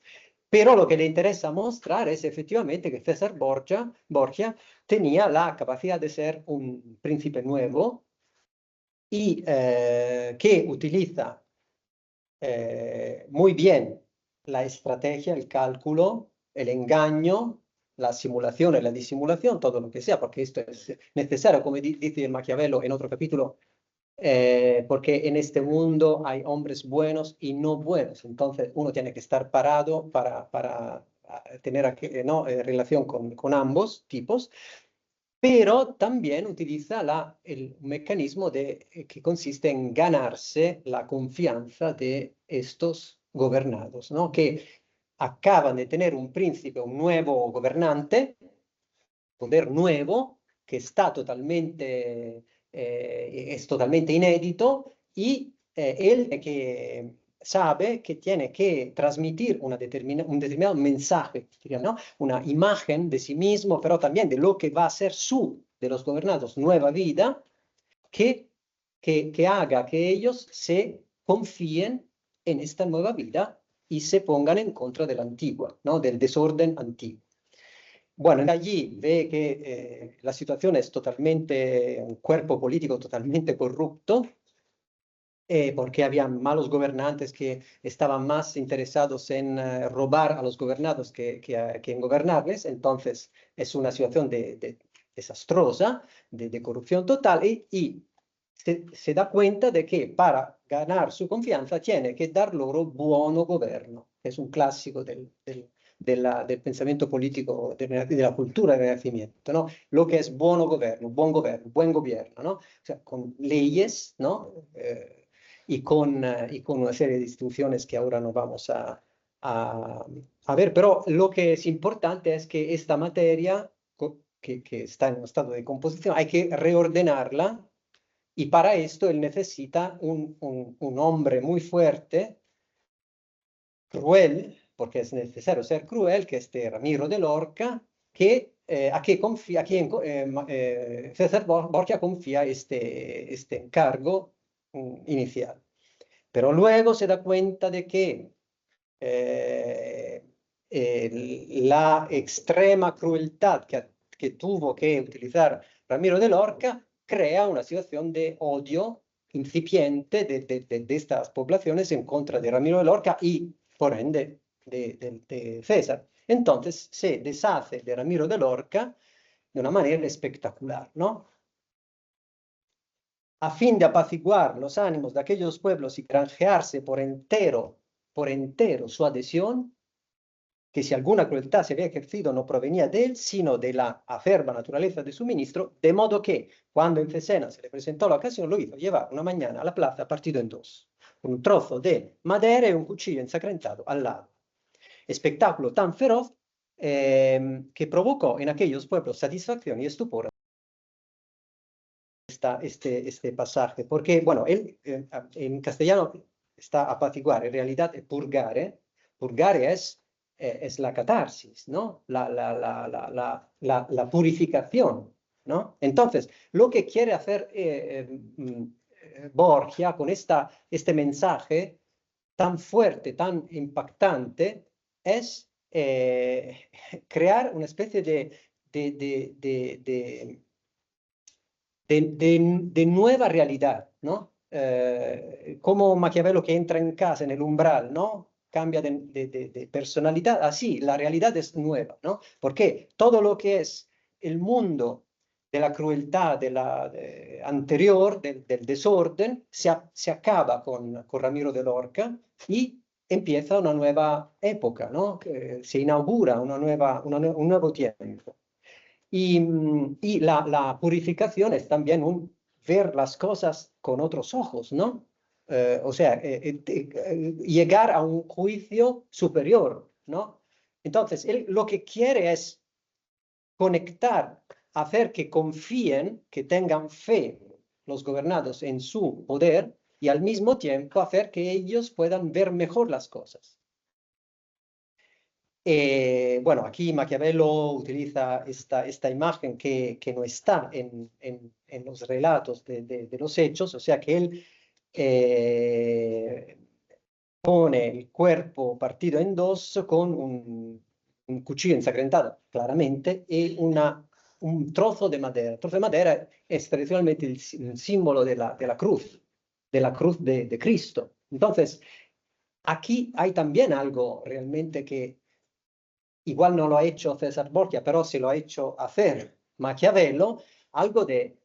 Pero lo que le interesa mostrar es efectivamente que César Borgia tenía la capacidad de ser un príncipe nuevo y que utiliza muy bien la estrategia, el cálculo, el engaño, la simulación y la disimulación, todo lo que sea, porque esto es necesario, como dice Maquiavelo en otro capítulo, porque en este mundo hay hombres buenos y no buenos, entonces uno tiene que estar parado para tener ¿no? relación con ambos tipos, pero también utiliza el mecanismo que consiste en ganarse la confianza de estos gobernados, ¿no? Que acaban de tener un príncipe, un nuevo gobernante, poder nuevo, que está es totalmente inédito, y él que sabe que tiene que transmitir un determinado mensaje, digamos, ¿no? Una imagen de sí mismo, pero también de lo que va a ser de los gobernados, nueva vida, que haga que ellos se confíen en esta nueva vida y se pongan en contra de la antigua, ¿no? Del desorden antiguo. Bueno, allí ve que la situación es totalmente, un cuerpo político totalmente corrupto, porque había malos gobernantes que estaban más interesados en robar a los gobernados que en gobernarles. Entonces es una situación desastrosa, de corrupción total, y se da cuenta de que para ganar su confianza tiene que dar loro buono governo, que es un clásico del pensamiento político, de la cultura del Renacimiento, ¿no? Lo que es buono governo, buen gobierno, ¿no? O sea, con leyes, ¿no? Y con una serie de instituciones que ahora no vamos a ver, pero lo que es importante es que esta materia que está en un estado de composición hay que reordenarla, y para esto él necesita un hombre muy fuerte, cruel, porque es necesario ser cruel, que es Ramiro de Lorca, que César Borgia confía este encargo inicial. Pero luego se da cuenta de que la extrema crueldad que tuvo que utilizar Ramiro de Lorca crea una situación de odio incipiente de estas poblaciones en contra de Ramiro de Lorca y, por ende, de César. Entonces se deshace de Ramiro de Lorca de una manera espectacular, ¿no? A fin de apaciguar los ánimos de aquellos pueblos y granjearse por entero su adhesión, que si alguna crueldad se había ejercido no provenía de él, sino de la acerba naturaleza de su ministro, de modo que, cuando en Cesena se le presentó la ocasión, lo hizo llevar una mañana a la plaza partido en dos, con un trozo de madera y un cuchillo ensangrentado al lado. Espectáculo tan feroz que provocó en aquellos pueblos satisfacción y estupor este pasaje, porque, bueno, él en castellano está apaciguar, en realidad es purgare. Purgare es la catarsis, ¿no? La purificación, ¿no? Entonces, lo que quiere hacer Borgia con este mensaje tan fuerte, tan impactante, es crear una especie de nueva realidad, ¿no? Como Maquiavelo que entra en casa, en el umbral, ¿no? Cambia de personalidad, así, la realidad es nueva, ¿no? Porque todo lo que es el mundo de la crueldad anterior, del desorden, se acaba con Ramiro de Lorca y empieza una nueva época, ¿no? Que se inaugura un nuevo tiempo. Y la purificación es también ver las cosas con otros ojos, ¿no? O sea, llegar a un juicio superior, ¿no? Entonces, él lo que quiere es conectar, hacer que confíen, que tengan fe los gobernados en su poder y al mismo tiempo hacer que ellos puedan ver mejor las cosas. Bueno, aquí Maquiavelo utiliza esta imagen que no está en los relatos de los hechos, o sea que él pone el cuerpo partido en dos con un cuchillo ensangrentado, claramente, y un trozo de madera. El trozo de madera es tradicionalmente el símbolo de la cruz de Cristo. Entonces, aquí hay también algo realmente que igual no lo ha hecho César Borgia, pero se lo ha hecho hacer Maquiavelo, algo de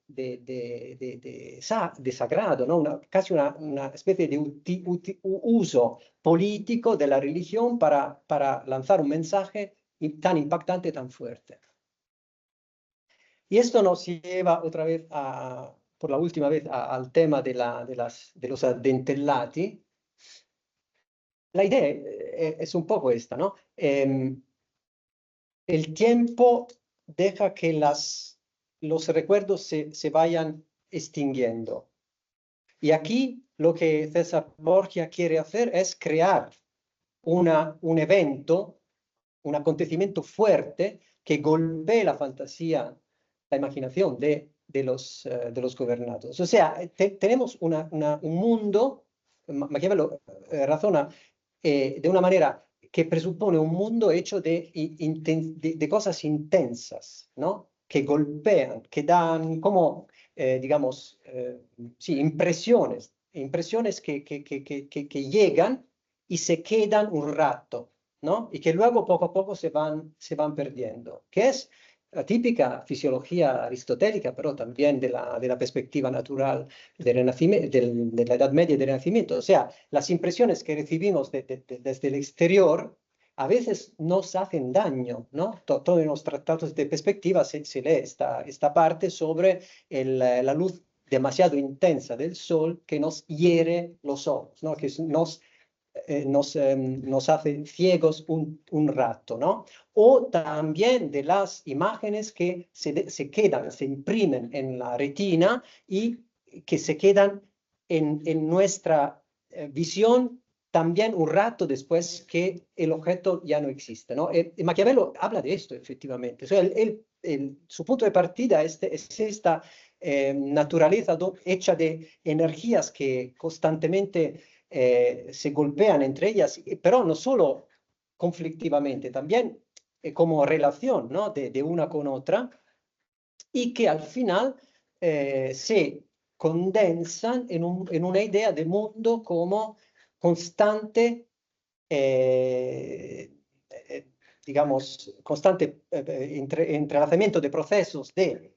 sagrado, ¿no? Casi una especie de uso político de la religión para lanzar un mensaje tan impactante, tan fuerte. Y esto nos lleva otra vez, por la última vez, al tema de los addentellati. La idea es un poco esta, ¿no? El tiempo deja que los recuerdos se vayan extinguiendo. Y aquí lo que César Borgia quiere hacer es crear un evento, un acontecimiento fuerte que golpee la fantasía, la imaginación de los gobernados. O sea, tenemos un mundo, Maquiavelo razona de una manera que presupone un mundo hecho de cosas intensas, ¿no? Que golpean, que dan como, digamos, sí, impresiones que llegan y se quedan un rato, ¿no? Y que luego poco a poco se van perdiendo, que es la típica fisiología aristotélica, pero también de la perspectiva natural de la Edad Media y del Renacimiento. O sea, las impresiones que recibimos desde el exterior a veces nos hacen daño, ¿no? Todos en los tratados de perspectiva se lee esta parte sobre la luz demasiado intensa del sol que nos hiere los ojos, ¿no? Que nos hace ciegos un rato, ¿no? O también de las imágenes que se quedan, se imprimen en la retina y que se quedan en nuestra visión también un rato después que el objeto ya no existe, ¿no? Maquiavelo habla de esto, efectivamente. O sea, él su punto de partida es esta naturaleza hecha de energías que constantemente se golpean entre ellas, pero no solo conflictivamente, también como relación, ¿no? de una con otra, y que al final se condensan en una idea de mundo como constante, digamos, constante entrelazamiento de procesos de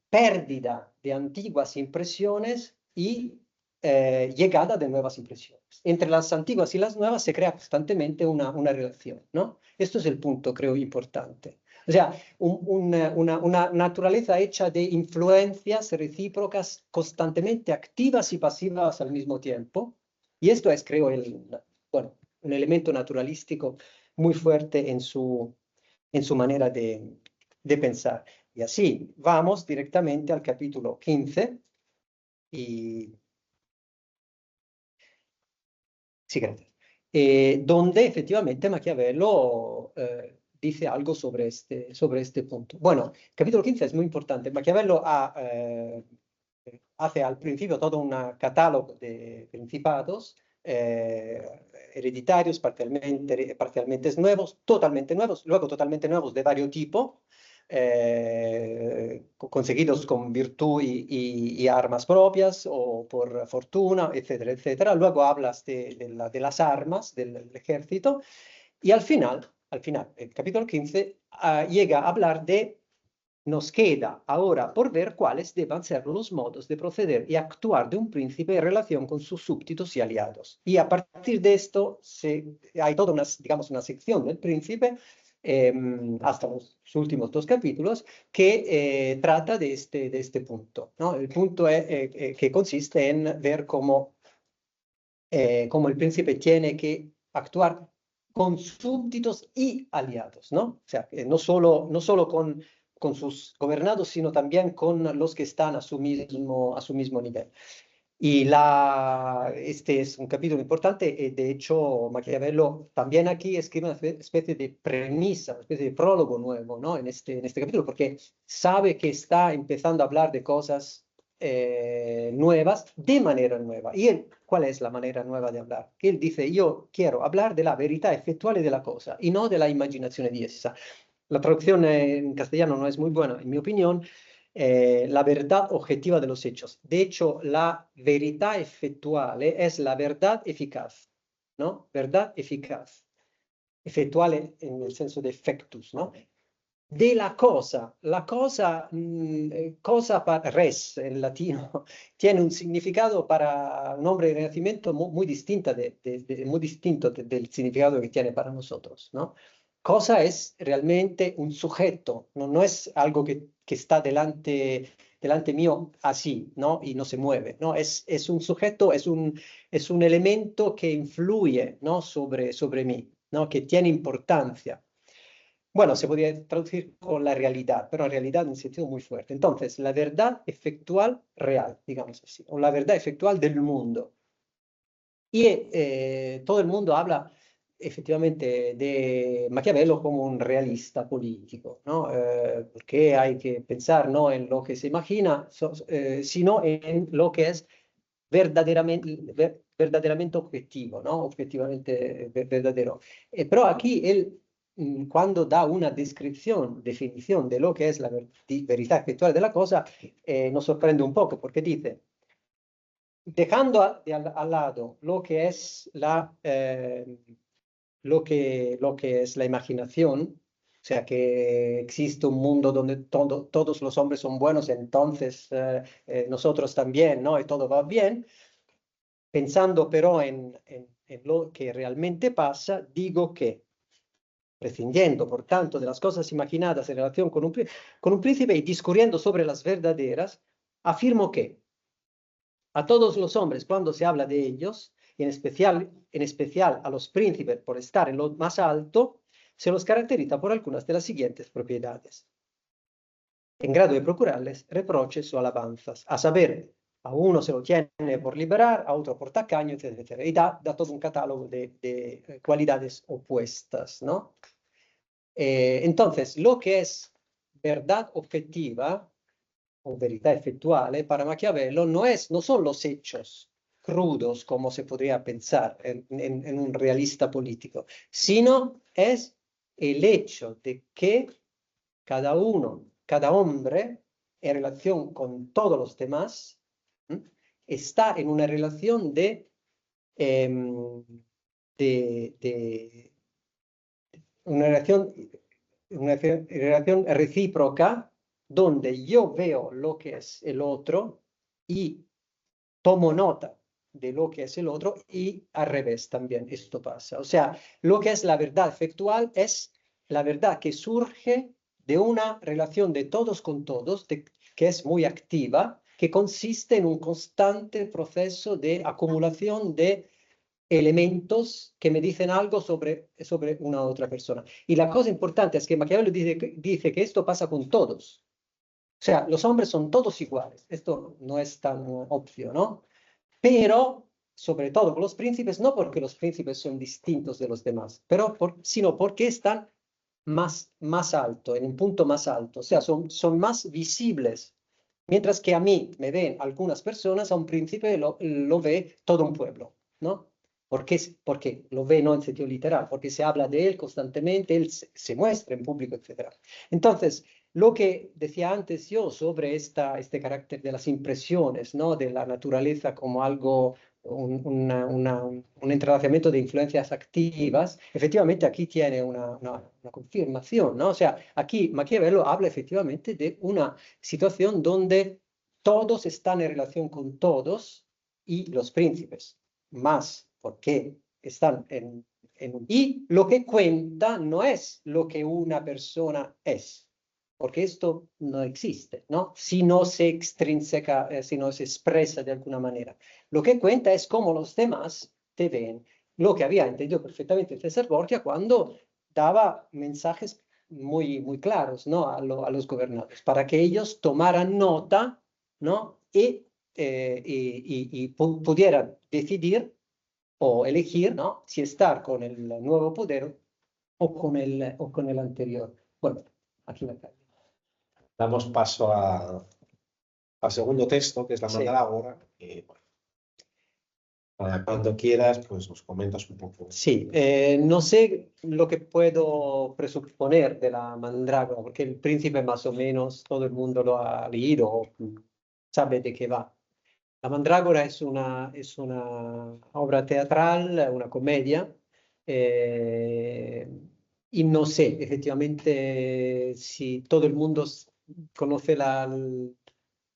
pérdida de antiguas impresiones y llegada de nuevas impresiones. Entre las antiguas y las nuevas se crea constantemente una relación, ¿no? Esto es el punto, creo, importante. O sea, una naturaleza hecha de influencias recíprocas constantemente activas y pasivas al mismo tiempo. Y esto es, creo, bueno, un elemento naturalístico muy fuerte en su manera de pensar. Y así vamos directamente al capítulo 15. Y... Sí, gracias. Donde efectivamente Maquiavelo dice algo sobre este punto. Bueno, el capítulo 15 es muy importante. Maquiavelo hace al principio todo un catálogo de principados hereditarios, parcialmente nuevos, totalmente nuevos, luego totalmente nuevos de varios tipos, conseguidos con virtud y armas propias o por fortuna, etcétera, etcétera. Luego hablas de las armas del ejército y al final, el capítulo 15 llega a hablar de nos queda ahora por ver cuáles deban ser los modos de proceder y actuar de un príncipe en relación con sus súbditos y aliados. Y a partir de esto hay toda digamos, una sección del príncipe, hasta los últimos 2 capítulos, que trata de este punto, ¿no? El punto que consiste en ver cómo el príncipe tiene que actuar con súbditos y aliados, ¿no? O sea, no solo con sus gobernados, sino también con los que están a su mismo nivel. Y este es un capítulo importante, de hecho Maquiavelo también aquí escribe una especie de premisa, una especie de prólogo nuevo, ¿no? en este capítulo, porque sabe que está empezando a hablar de cosas nuevas de manera nueva. ¿Y cuál es la manera nueva de hablar? Que él dice, yo quiero hablar de la verità effettuale de la cosa y no de la imaginazione di essa. La traducción en castellano no es muy buena, en mi opinión. La verdad objetiva de los hechos. De hecho, la verità effettuale es la verdad eficaz, ¿no? Verdad eficaz. Effettuale en el senso de effectus, ¿no? De la cosa. La cosa, cosa para res en latino, tiene un significado para un hombre de Renacimiento muy distinto del significado que tiene para nosotros, ¿no? Cosa es realmente un sujeto, no es algo que está delante mío así, ¿no? Y no se mueve, ¿no? Es un sujeto, es un elemento que influye, ¿no? sobre mí, ¿no? Que tiene importancia. Bueno, se podría traducir con la realidad, pero la realidad en un sentido muy fuerte. Entonces, la verdad efectual real, digamos así, o la verdad efectual del mundo. Y todo el mundo habla efectivamente de Maquiavelo como un realista político, ¿no? Porque hay que pensar no en lo que se imagina, sino en lo que es verdaderamente objetivo, ¿no? Objetivamente verdadero. Pero aquí él, cuando da una definición de lo que es la verità effettual de la cosa, nos sorprende un poco, porque dice, dejando al lado lo que es lo que es la imaginación, o sea, que existe un mundo donde todos los hombres son buenos, entonces nosotros también, ¿no? Y todo va bien. Pensando pero en lo que realmente pasa, digo que, prescindiendo por tanto de las cosas imaginadas en relación con un príncipe y discurriendo sobre las verdaderas, afirmo que a todos los hombres, cuando se habla de ellos, y en especial a los príncipes por estar en lo más alto, se los caracteriza por algunas de las siguientes propiedades, en grado de procurarles reproches o alabanzas, a saber, a uno se lo tiene por liberar, a otro por tacaño, etcétera, etcétera. Y da todo un catálogo de cualidades opuestas, ¿no? Entonces, lo que es verdad objetiva o verità effettuale para Maquiavelo no son los hechos crudos como se podría pensar en un realista político, sino es el hecho de que cada hombre en relación con todos los demás, está en una relación de una relación recíproca donde yo veo lo que es el otro y tomo nota de lo que es el otro y al revés también esto pasa. O sea, lo que es la verdad efectual es la verdad que surge de una relación de todos con todos, que es muy activa, que consiste en un constante proceso de acumulación de elementos que me dicen algo sobre una otra persona. Y la cosa importante es que Maquiavelo dice que esto pasa con todos. O sea, los hombres son todos iguales. Esto no es tan obvio, ¿no? Pero, sobre todo con los príncipes, no porque los príncipes son distintos de los demás, sino porque están más alto, en un punto más alto. O sea, son más visibles. Mientras que a mí me ven algunas personas, a un príncipe lo ve todo un pueblo, ¿no? Porque lo ve no en sentido literal, porque se habla de él constantemente, él se muestra en público, etc. Entonces, lo que decía antes yo sobre este carácter de las impresiones, ¿no? De la naturaleza como algo, un entrelazamiento de influencias activas, efectivamente aquí tiene una confirmación, ¿no? O sea, aquí Maquiavelo habla efectivamente de una situación donde todos están en relación con todos y los príncipes más porque están y lo que cuenta no es lo que una persona es, porque esto no existe, ¿no? Si no se extrínseca, si no se expresa de alguna manera. Lo que cuenta es cómo los demás te ven, lo que había entendido perfectamente César Borgia cuando daba mensajes muy claros, ¿no? A los gobernantes, para que ellos tomaran nota, ¿no? Y pudieran decidir o elegir, ¿no? Si estar con el nuevo poder o con el anterior. Bueno, aquí me callo. Damos paso al segundo texto, que es la Sí. Mandrágora. Y, bueno, cuando quieras, pues nos comentas un poco. Sí, no sé lo que puedo presuponer de la Mandrágora, porque el príncipe más o menos todo el mundo lo ha leído, sabe de qué va. La Mandrágora es una obra teatral, una comedia, y no sé efectivamente si todo el mundo conoce la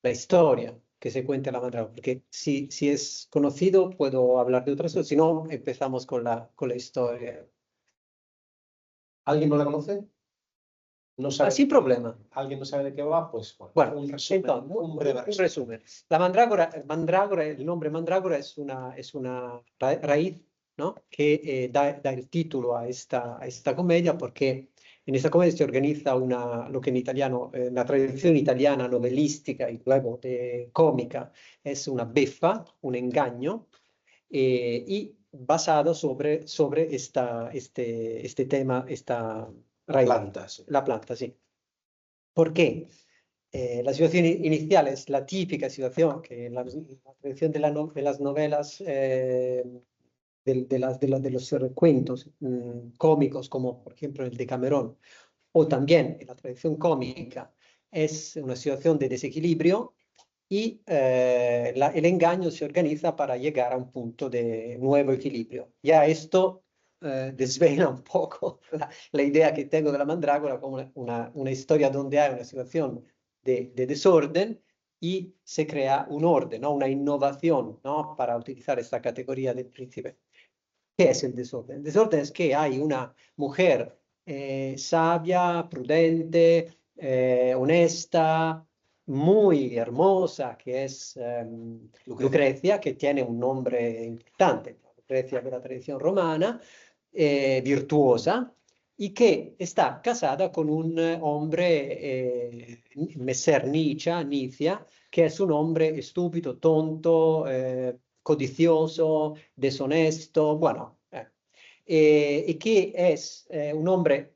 historia que se cuenta en la Mandrágora, porque si es conocido puedo hablar de otras cosas, si no empezamos con la historia. ¿Alguien no la conoce? No sabe. Sin problema. ¿Alguien no sabe de qué va? Pues bueno, un resumen, entonces, un breve un resumen. resumen. La mandrágora, el nombre mandrágora es una raíz, ¿no? Que da el título a esta comedia, porque en esta comedia se organiza lo que en italiano, la tradición italiana novelística y luego cómica, es una beffa, un engaño, y basado sobre este tema, esta raíz. Planta, sí. La planta, sí. ¿Por qué? La situación inicial es la típica situación que en la tradición de las novelas, de los cuentos cómicos, como por ejemplo el Decamerón, o también en la tradición cómica, es una situación de desequilibrio y el engaño se organiza para llegar a un punto de nuevo equilibrio. Ya esto desvela un poco la idea que tengo de la mandrágora como una historia donde hay una situación de desorden y se crea un orden, ¿no? Una innovación, ¿no? Para utilizar esta categoría del príncipe. ¿Qué es el desorden? El desorden es que hay una mujer sabia, prudente, honesta, muy hermosa, que es Lucrecia, que tiene un nombre importante, Lucrecia de la tradición romana, virtuosa, y que está casada con un hombre, Messer Nicia, que es un hombre estúpido, tonto, codicioso, deshonesto, bueno, y que es un hombre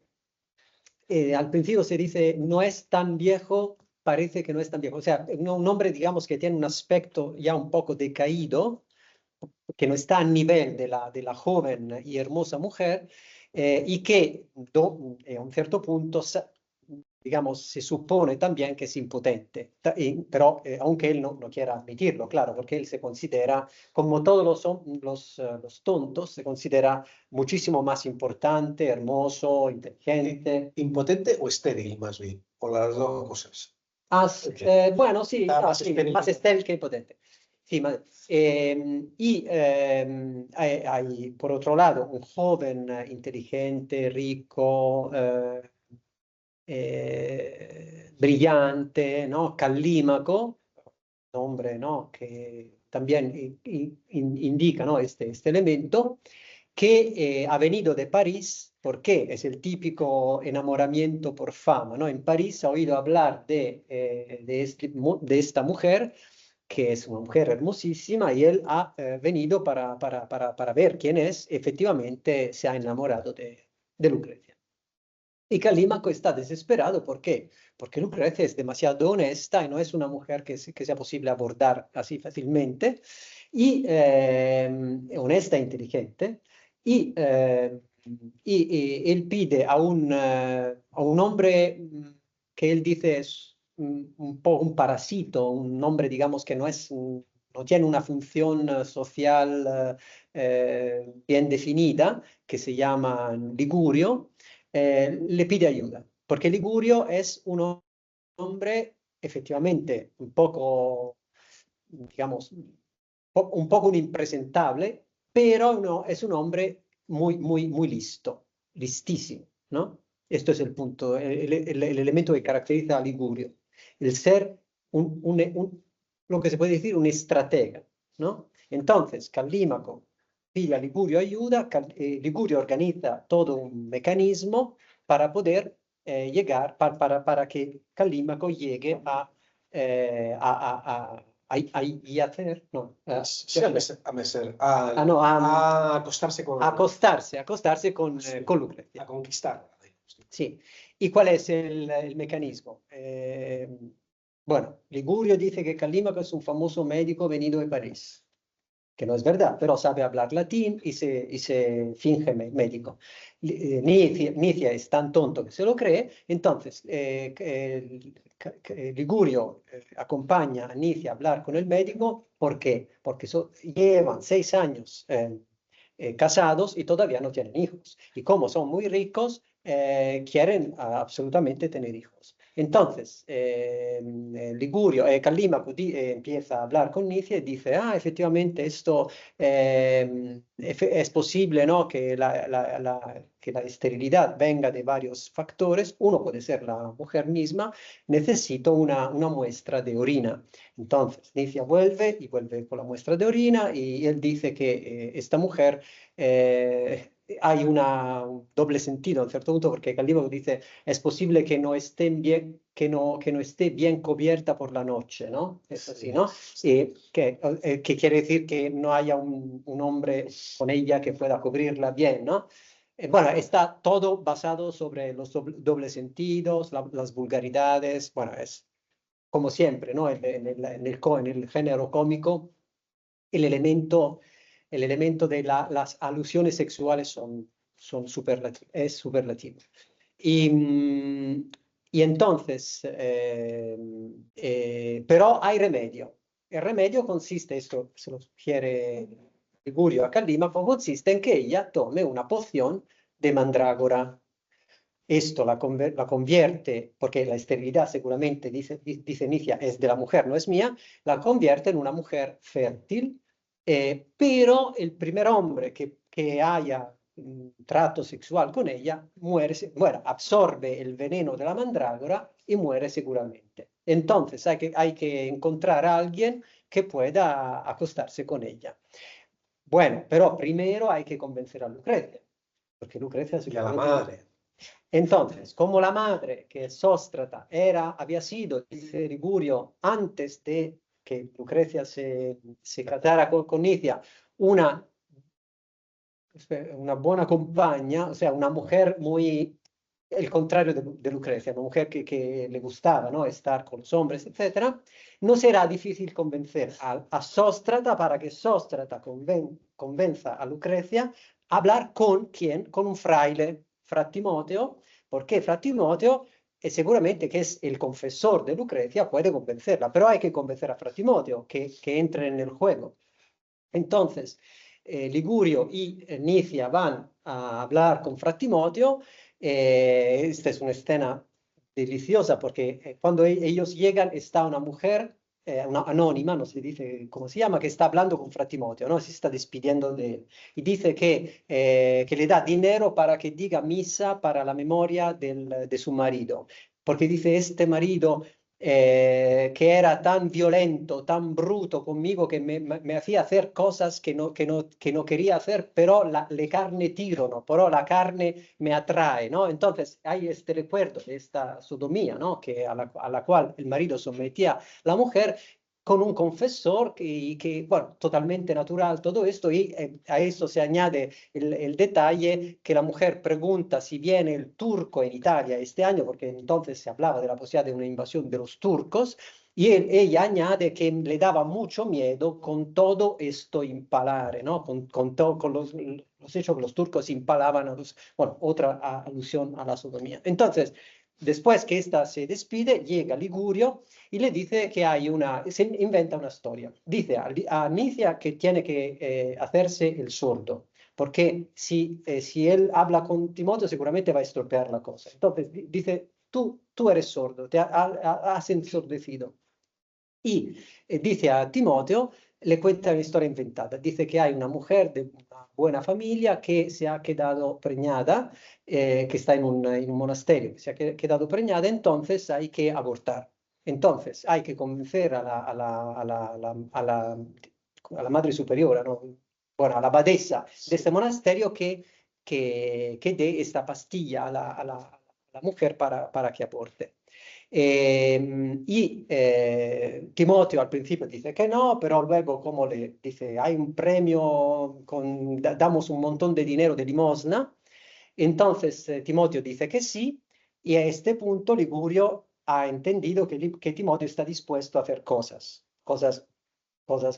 al principio se dice, no es tan viejo, parece que no es tan viejo. O sea, un hombre, digamos, que tiene un aspecto ya un poco decaído, que no está a nivel de la joven y hermosa mujer, y que a un cierto punto, digamos, se supone también que es impotente, pero aunque él no quiera admitirlo, claro, porque él se considera, como todos los tontos, se considera muchísimo más importante, hermoso, inteligente. ¿Impotente o estéril, más bien? O las dos cosas. Bueno, sí, Está no, más sí, estéril. más estéril que impotente. Sí, hay, por otro lado, un joven inteligente, rico, brillante, ¿no? Calímaco, nombre, ¿no? Que también indica, ¿no? Este elemento, que ha venido de París, porque es el típico enamoramiento por fama, ¿no? En París ha oído hablar de esta mujer, que es una mujer hermosísima, y él ha venido para ver quién es. Efectivamente, se ha enamorado de Lucrecia. Y Calímaco está desesperado, ¿por qué? Porque Lucrecia es demasiado honesta y no es una mujer que sea posible abordar así fácilmente, y honesta e inteligente, y, él pide a un hombre que él dice es un poco un parásito, un hombre, digamos, que no tiene una función social bien definida, que se llama Ligurio. Le pide ayuda, porque Ligurio es un hombre efectivamente un poco, digamos, un poco un impresentable, pero no, es un hombre muy listo, listísimo, ¿no? Esto es el punto, el elemento que caracteriza a Ligurio, el ser lo que se puede decir un estratega, ¿no? Entonces, Calímaco pide a Ligurio ayuda, Ligurio organiza todo un mecanismo para poder llegar, para que Calímaco llegue y hacer, no, Sí, no, a acostarse acostarse con Lucrecia. a conquistar. Sí. ¿Y cuál es el mecanismo? Bueno, Ligurio dice que Calímaco es un famoso médico venido de París, que no es verdad, pero sabe hablar latín y se finge médico. Nicia es tan tonto que se lo cree, entonces Ligurio acompaña a Nicia a hablar con el médico. ¿Por qué? Porque llevan 6 años casados y todavía no tienen hijos. Y como son muy ricos, quieren absolutamente tener hijos. Entonces, Calímaco empieza a hablar con Nicia y dice, efectivamente esto es posible, ¿no? Que que la esterilidad venga de varios factores. Uno puede ser la mujer misma. Necesito una muestra de orina. Entonces, Nicia vuelve con la muestra de orina, y él dice que esta mujer hay un doble sentido a un cierto punto, porque Calímaco dice, es posible que no esté bien cubierta por la noche, ¿no? Es así, ¿no? Y que quiere decir que no haya un hombre con ella que pueda cubrirla bien, ¿no? Bueno, está todo basado sobre los dobles sentidos, las vulgaridades. Bueno, es como siempre, ¿no? En el género cómico, el elemento, el elemento de las alusiones sexuales es superlativo. Y entonces, pero hay remedio. El remedio consiste, esto se lo sugiere Ligurio a Calímaco, consiste en que ella tome una poción de mandrágora. Esto la convierte, porque la esterilidad seguramente, dice Nicia, es de la mujer, no es mía, la convierte en una mujer fértil, pero el primer hombre que haya trato sexual con ella muere, absorbe el veneno de la mandrágora y muere seguramente. Entonces hay que encontrar a alguien que pueda acostarse con ella. Bueno, pero primero hay que convencer a Lucrecia, porque Lucrecia Y a la madre. entonces, como la madre, que es Sóstrata, había sido, dice Ligurio, antes de que Lucrecia se casara con Nicia, una buena compañía, o sea, una mujer muy el contrario de Lucrecia, una mujer que le gustaba, ¿no?, estar con los hombres, etc., no será difícil convencer a Sóstrata para que Sóstrata convenza a Lucrecia a hablar con ¿quién? Con un fraile, Fra Timoteo, porque Fra Timoteo seguramente que es el confesor de Lucrecia, puede convencerla, pero hay que convencer a Fra Timoteo que entre en el juego. Entonces, Ligurio y Nicia van a hablar con Fra Timoteo. Esta es una escena deliciosa porque cuando ellos llegan está una mujer, una anónima, no se dice cómo se llama, que está hablando con Fra Timoteo, ¿no? Se está despidiendo de él. Y dice que le da dinero para que diga misa para la memoria de su marido. Porque dice, este marido que era tan violento, tan bruto conmigo, que me hacía hacer cosas que no quería hacer, pero le carne tiro, ¿no? Pero la carne me atrae, ¿no? Entonces hay este recuerdo de esta sodomía, ¿no?, que a la cual el marido sometía a la mujer, con un confesor bueno, totalmente natural todo esto, y a eso se añade el detalle que la mujer pregunta si viene el turco en Italia este año, porque entonces se hablaba de la posibilidad de una invasión de los turcos, y ella añade que le daba mucho miedo con todo esto impalare, ¿no? Con los hechos que los turcos impalaban a los, bueno, otra alusión a la sodomía. Entonces, después que esta se despide, llega Ligurio y le dice que se inventa una historia. Dice a Nicia que tiene que hacerse el sordo, porque si él habla con Timoteo seguramente va a estropear la cosa. Entonces dice, tú eres sordo, te has ensordecido. Y dice a Timoteo, le cuenta una historia inventada. Dice que hay una mujer de una buena familia que se ha quedado preñada, que está en un monasterio, que se ha quedado preñada, entonces hay que abortar. Entonces hay que convencer a la madre superiora, ¿no?, bueno, a la abadesa de este monasterio que dé esta pastilla a la mujer para que aborte. Timoteo al principio dice que no, pero luego como le dice, hay un premio, damos un montón de dinero de limosna. Entonces Timoteo dice que sí, y a este punto Ligurio ha entendido que Timoteo está dispuesto a hacer cosas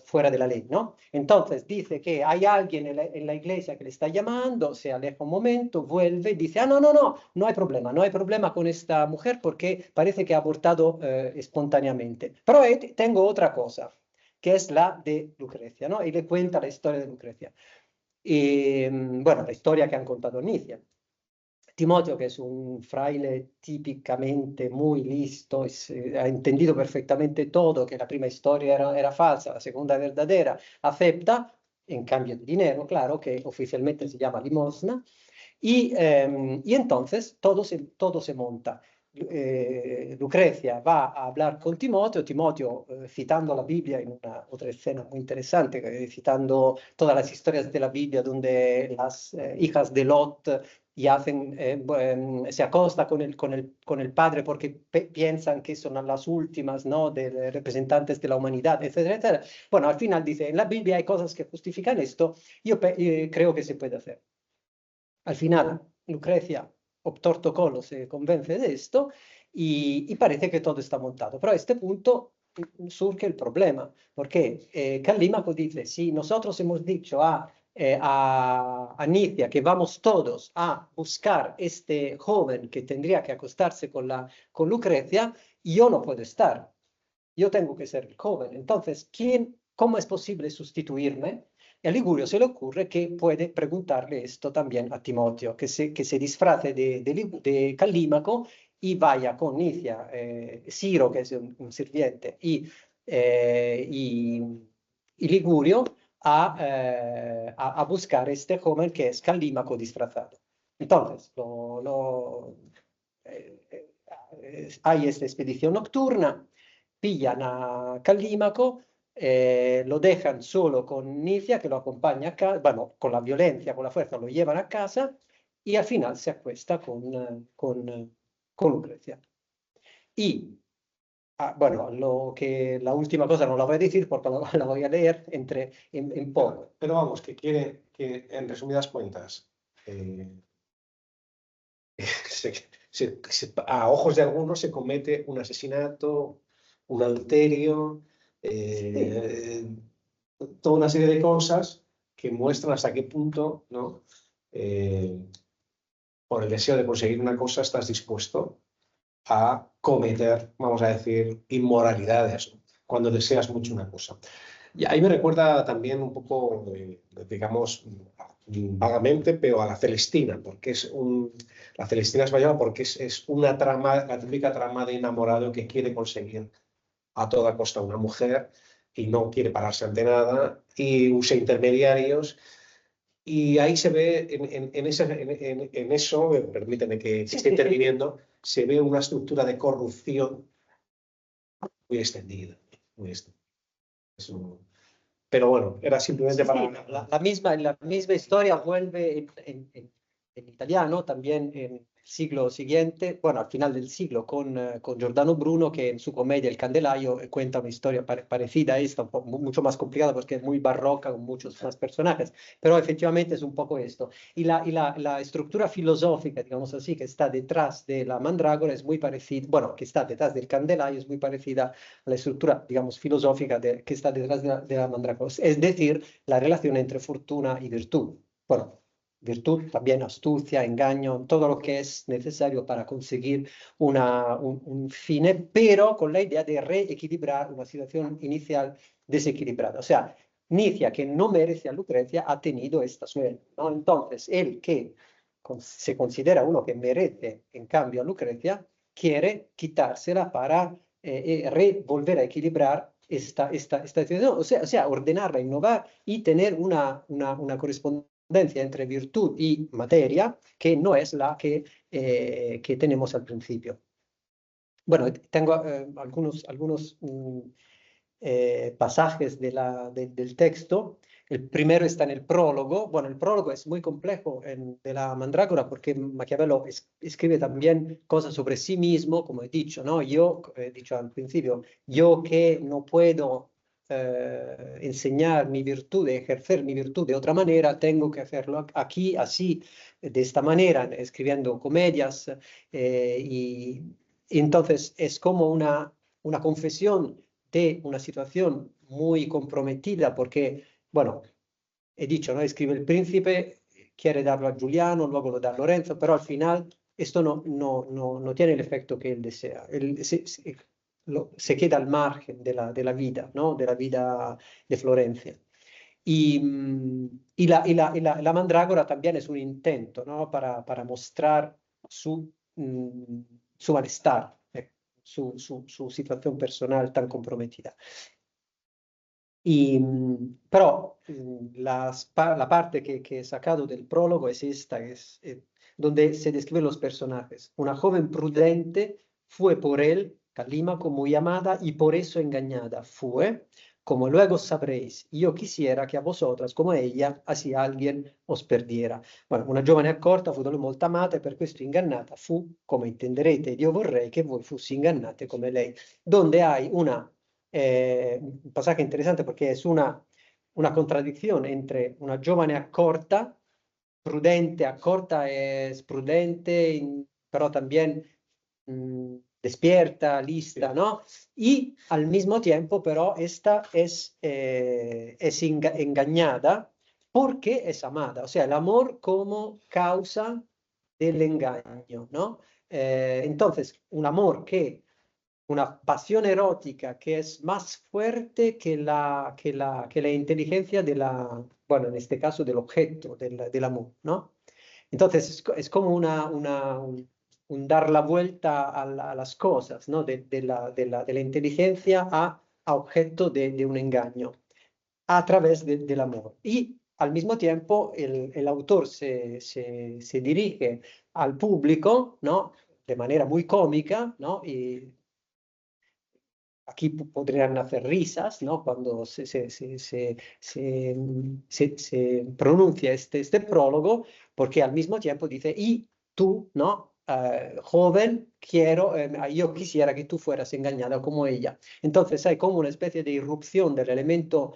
fuera de la ley, ¿no? Entonces dice que hay alguien en la iglesia que le está llamando, se aleja un momento, vuelve y dice, no hay problema con esta mujer porque parece que ha abortado espontáneamente. Pero tengo otra cosa, que es la de Lucrecia, ¿no? Y le cuenta la historia de Lucrecia. Y, bueno, la historia que han contado Nicia. Timoteo, que es un fraile típicamente muy listo, ha entendido perfectamente todo, que la prima historia era falsa, la segunda verdadera, acepta, en cambio de dinero, claro, que oficialmente se llama limosna, y entonces todo se monta. Lucrecia va a hablar con Timoteo, citando la Biblia en una otra escena muy interesante, citando todas las historias de la Biblia donde las hijas de Lot y se acosta con el padre porque piensan que son las últimas, ¿no?, de representantes de la humanidad, etcétera, etcétera. Bueno, al final dice, en la Biblia hay cosas que justifican esto, yo creo que se puede hacer. Al final, Lucrecia, obtorto colo, se convence de esto y parece que todo está montado. Pero a este punto surge el problema, porque Calímaco dice, si nosotros hemos dicho a Nicia que vamos todos a buscar este joven que tendría que acostarse con Lucrecia, yo no puedo estar, yo tengo que ser el joven. Entonces, ¿cómo es posible sustituirme? Y a Ligurio se le ocurre que puede preguntarle esto también a Timoteo, que se disfrace de Calímaco y vaya con Nicia, Ciro, que es un sirviente, y Ligurio a buscar este joven que es Calímaco disfrazado. Entonces, hay esta expedición nocturna, pillan a Calímaco, lo dejan solo con Nicia, que lo acompaña a casa, bueno, con la violencia, con la fuerza, lo llevan a casa y al final se acuesta con Lucrecia. Y, bueno, la última cosa no la voy a decir porque la voy a leer en poco. Pero vamos, que quiere que, en resumidas cuentas, a ojos de algunos se comete un asesinato, un adulterio, toda una serie de cosas que muestran hasta qué punto, ¿no? Por el deseo de conseguir una cosa estás dispuesto a cometer, vamos a decir, inmoralidades, ¿no? Cuando deseas mucho una cosa. Y ahí me recuerda también un poco, digamos, vagamente, pero a la Celestina, porque la Celestina española porque es una trama, la típica trama de enamorado que quiere conseguir a toda costa una mujer y no quiere pararse ante nada y usa intermediarios. Y ahí se ve, en eso, permíteme que esté interviniendo, se ve una estructura de corrupción muy extendida. Muy extendida. Pero bueno, era simplemente para... La misma historia vuelve en italiano, también en el siglo siguiente, bueno, al final del siglo, con Giordano Bruno, que en su comedia El Candelario cuenta una historia parecida a esta, mucho más complicada porque es muy barroca, con muchos más personajes, pero efectivamente es un poco esto. Y la estructura filosófica, digamos así, que está detrás de la mandrágora es muy parecida, bueno, que está detrás del Candelario es muy parecida a la estructura, digamos, filosófica que está detrás de la mandrágora, es decir, la relación entre fortuna y virtud. Bueno, virtud, también astucia, engaño, todo lo que es necesario para conseguir un fine, pero con la idea de reequilibrar una situación inicial desequilibrada. O sea, Nicia, que no merece a Lucrecia, ha tenido esta suerte, ¿no? Entonces, él que se considera uno que merece, en cambio, a Lucrecia, quiere quitársela para volver a equilibrar esta situación, o sea, ordenarla, innovar y tener una correspondencia entre virtud y materia, que no es la que tenemos al principio. Bueno, tengo algunos pasajes del texto. El primero está en el prólogo. Bueno, el prólogo es muy complejo de la mandrágora porque Maquiavelo escribe también cosas sobre sí mismo, como he dicho, ¿no? Yo, he dicho al principio, yo que no puedo enseñar mi virtud, ejercer mi virtud de otra manera, tengo que hacerlo aquí, así, de esta manera, escribiendo comedias. Y entonces es como una confesión de una situación muy comprometida porque, bueno, he dicho, ¿no? Escribe el príncipe, quiere darlo a Giuliano, luego lo da a Lorenzo, pero al final esto no tiene el efecto que él desea. Él se queda al margen de la vida, ¿no? De la vida de Florencia. Y la mandrágora también es un intento, ¿no? Para mostrar su malestar, su situación personal tan comprometida. Pero la parte que he sacado del prólogo es esta, donde se describen los personajes. Una joven prudente fue por él, Calímaco, muy amada y por eso engañada fue, como luego sabréis. Yo quisiera che a vosotras, come ella, así alguien os perdiera. Bueno, una giovane accorta fu da lui molto amata e per questo ingannata fu, come intenderete, ed io vorrei che voi fossi ingannate come lei. Donde hay un pasaje interesante porque es una contradicción entre una giovane accorta, prudente, accorta es prudente, pero también despierta, lista, ¿no? Y al mismo tiempo, pero esta es engañada porque es amada, o sea, el amor como causa del engaño, ¿no? Entonces, un amor que una pasión erótica que es más fuerte que la inteligencia bueno, en este caso del objeto, del amor, ¿no? Entonces es como un dar la vuelta a las cosas, ¿no? De la inteligencia a objeto de un engaño a través del amor. Y al mismo tiempo el autor se dirige al público, ¿no? De manera muy cómica, ¿no? Y aquí podrían hacer risas, ¿no? Cuando se pronuncia este prólogo, porque al mismo tiempo dice, y tú, ¿no? Joven, yo quisiera que tú fueras engañada como ella. Entonces hay como una especie de irrupción del elemento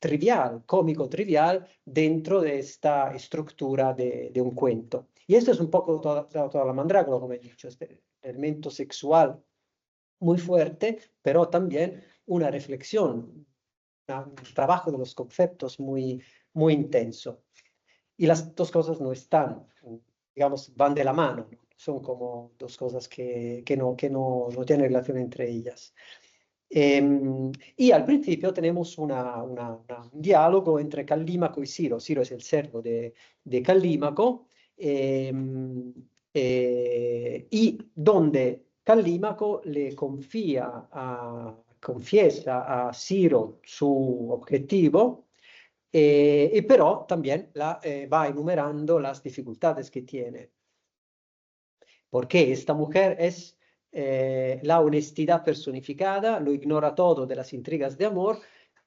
trivial, cómico trivial, dentro de esta estructura de un cuento. Y esto es un poco toda la mandrágora, como he dicho, este elemento sexual muy fuerte, pero también una reflexión, un trabajo de los conceptos muy intenso. Y las dos cosas no están, digamos, van de la mano, son como dos cosas que no tienen relación entre ellas. Y al principio tenemos un diálogo entre Calímaco y Ciro. Ciro es el servo de Calímaco, y donde Calímaco le confiesa a Ciro su objetivo, y pero también va enumerando las dificultades que tiene. Porque esta mujer es la honestidad personificada, lo ignora todo de las intrigas de amor,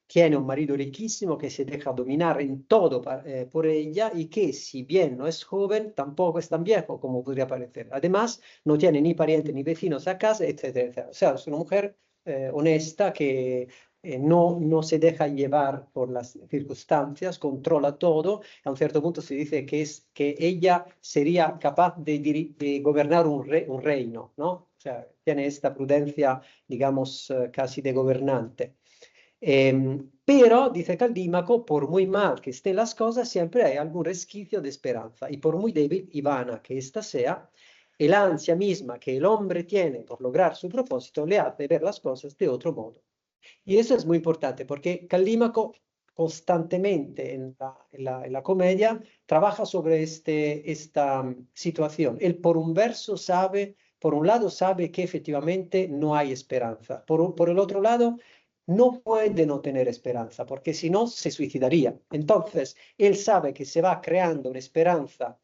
tiene un marido riquísimo que se deja dominar en todo por ella y que, si bien no es joven, tampoco es tan viejo como podría parecer. Además, no tiene ni parientes ni vecinos a casa, etcétera, etcétera. O sea, es una mujer honesta que no se deja llevar por las circunstancias, controla todo. A un cierto punto se dice que ella sería capaz de gobernar un reino, ¿no? O sea, tiene esta prudencia, digamos, casi de gobernante. Pero, dice Calímaco, por muy mal que estén las cosas, siempre hay algún resquicio de esperanza. Y por muy débil y vana que ésta sea, el ansia misma que el hombre tiene por lograr su propósito le hace ver las cosas de otro modo. Y eso es muy importante porque Calímaco constantemente en la comedia trabaja sobre esta situación. Él por un verso sabe, por un lado sabe que efectivamente no hay esperanza. Por el otro lado, no puede no tener esperanza porque si no se suicidaría. Entonces, él sabe que se va creando una esperanza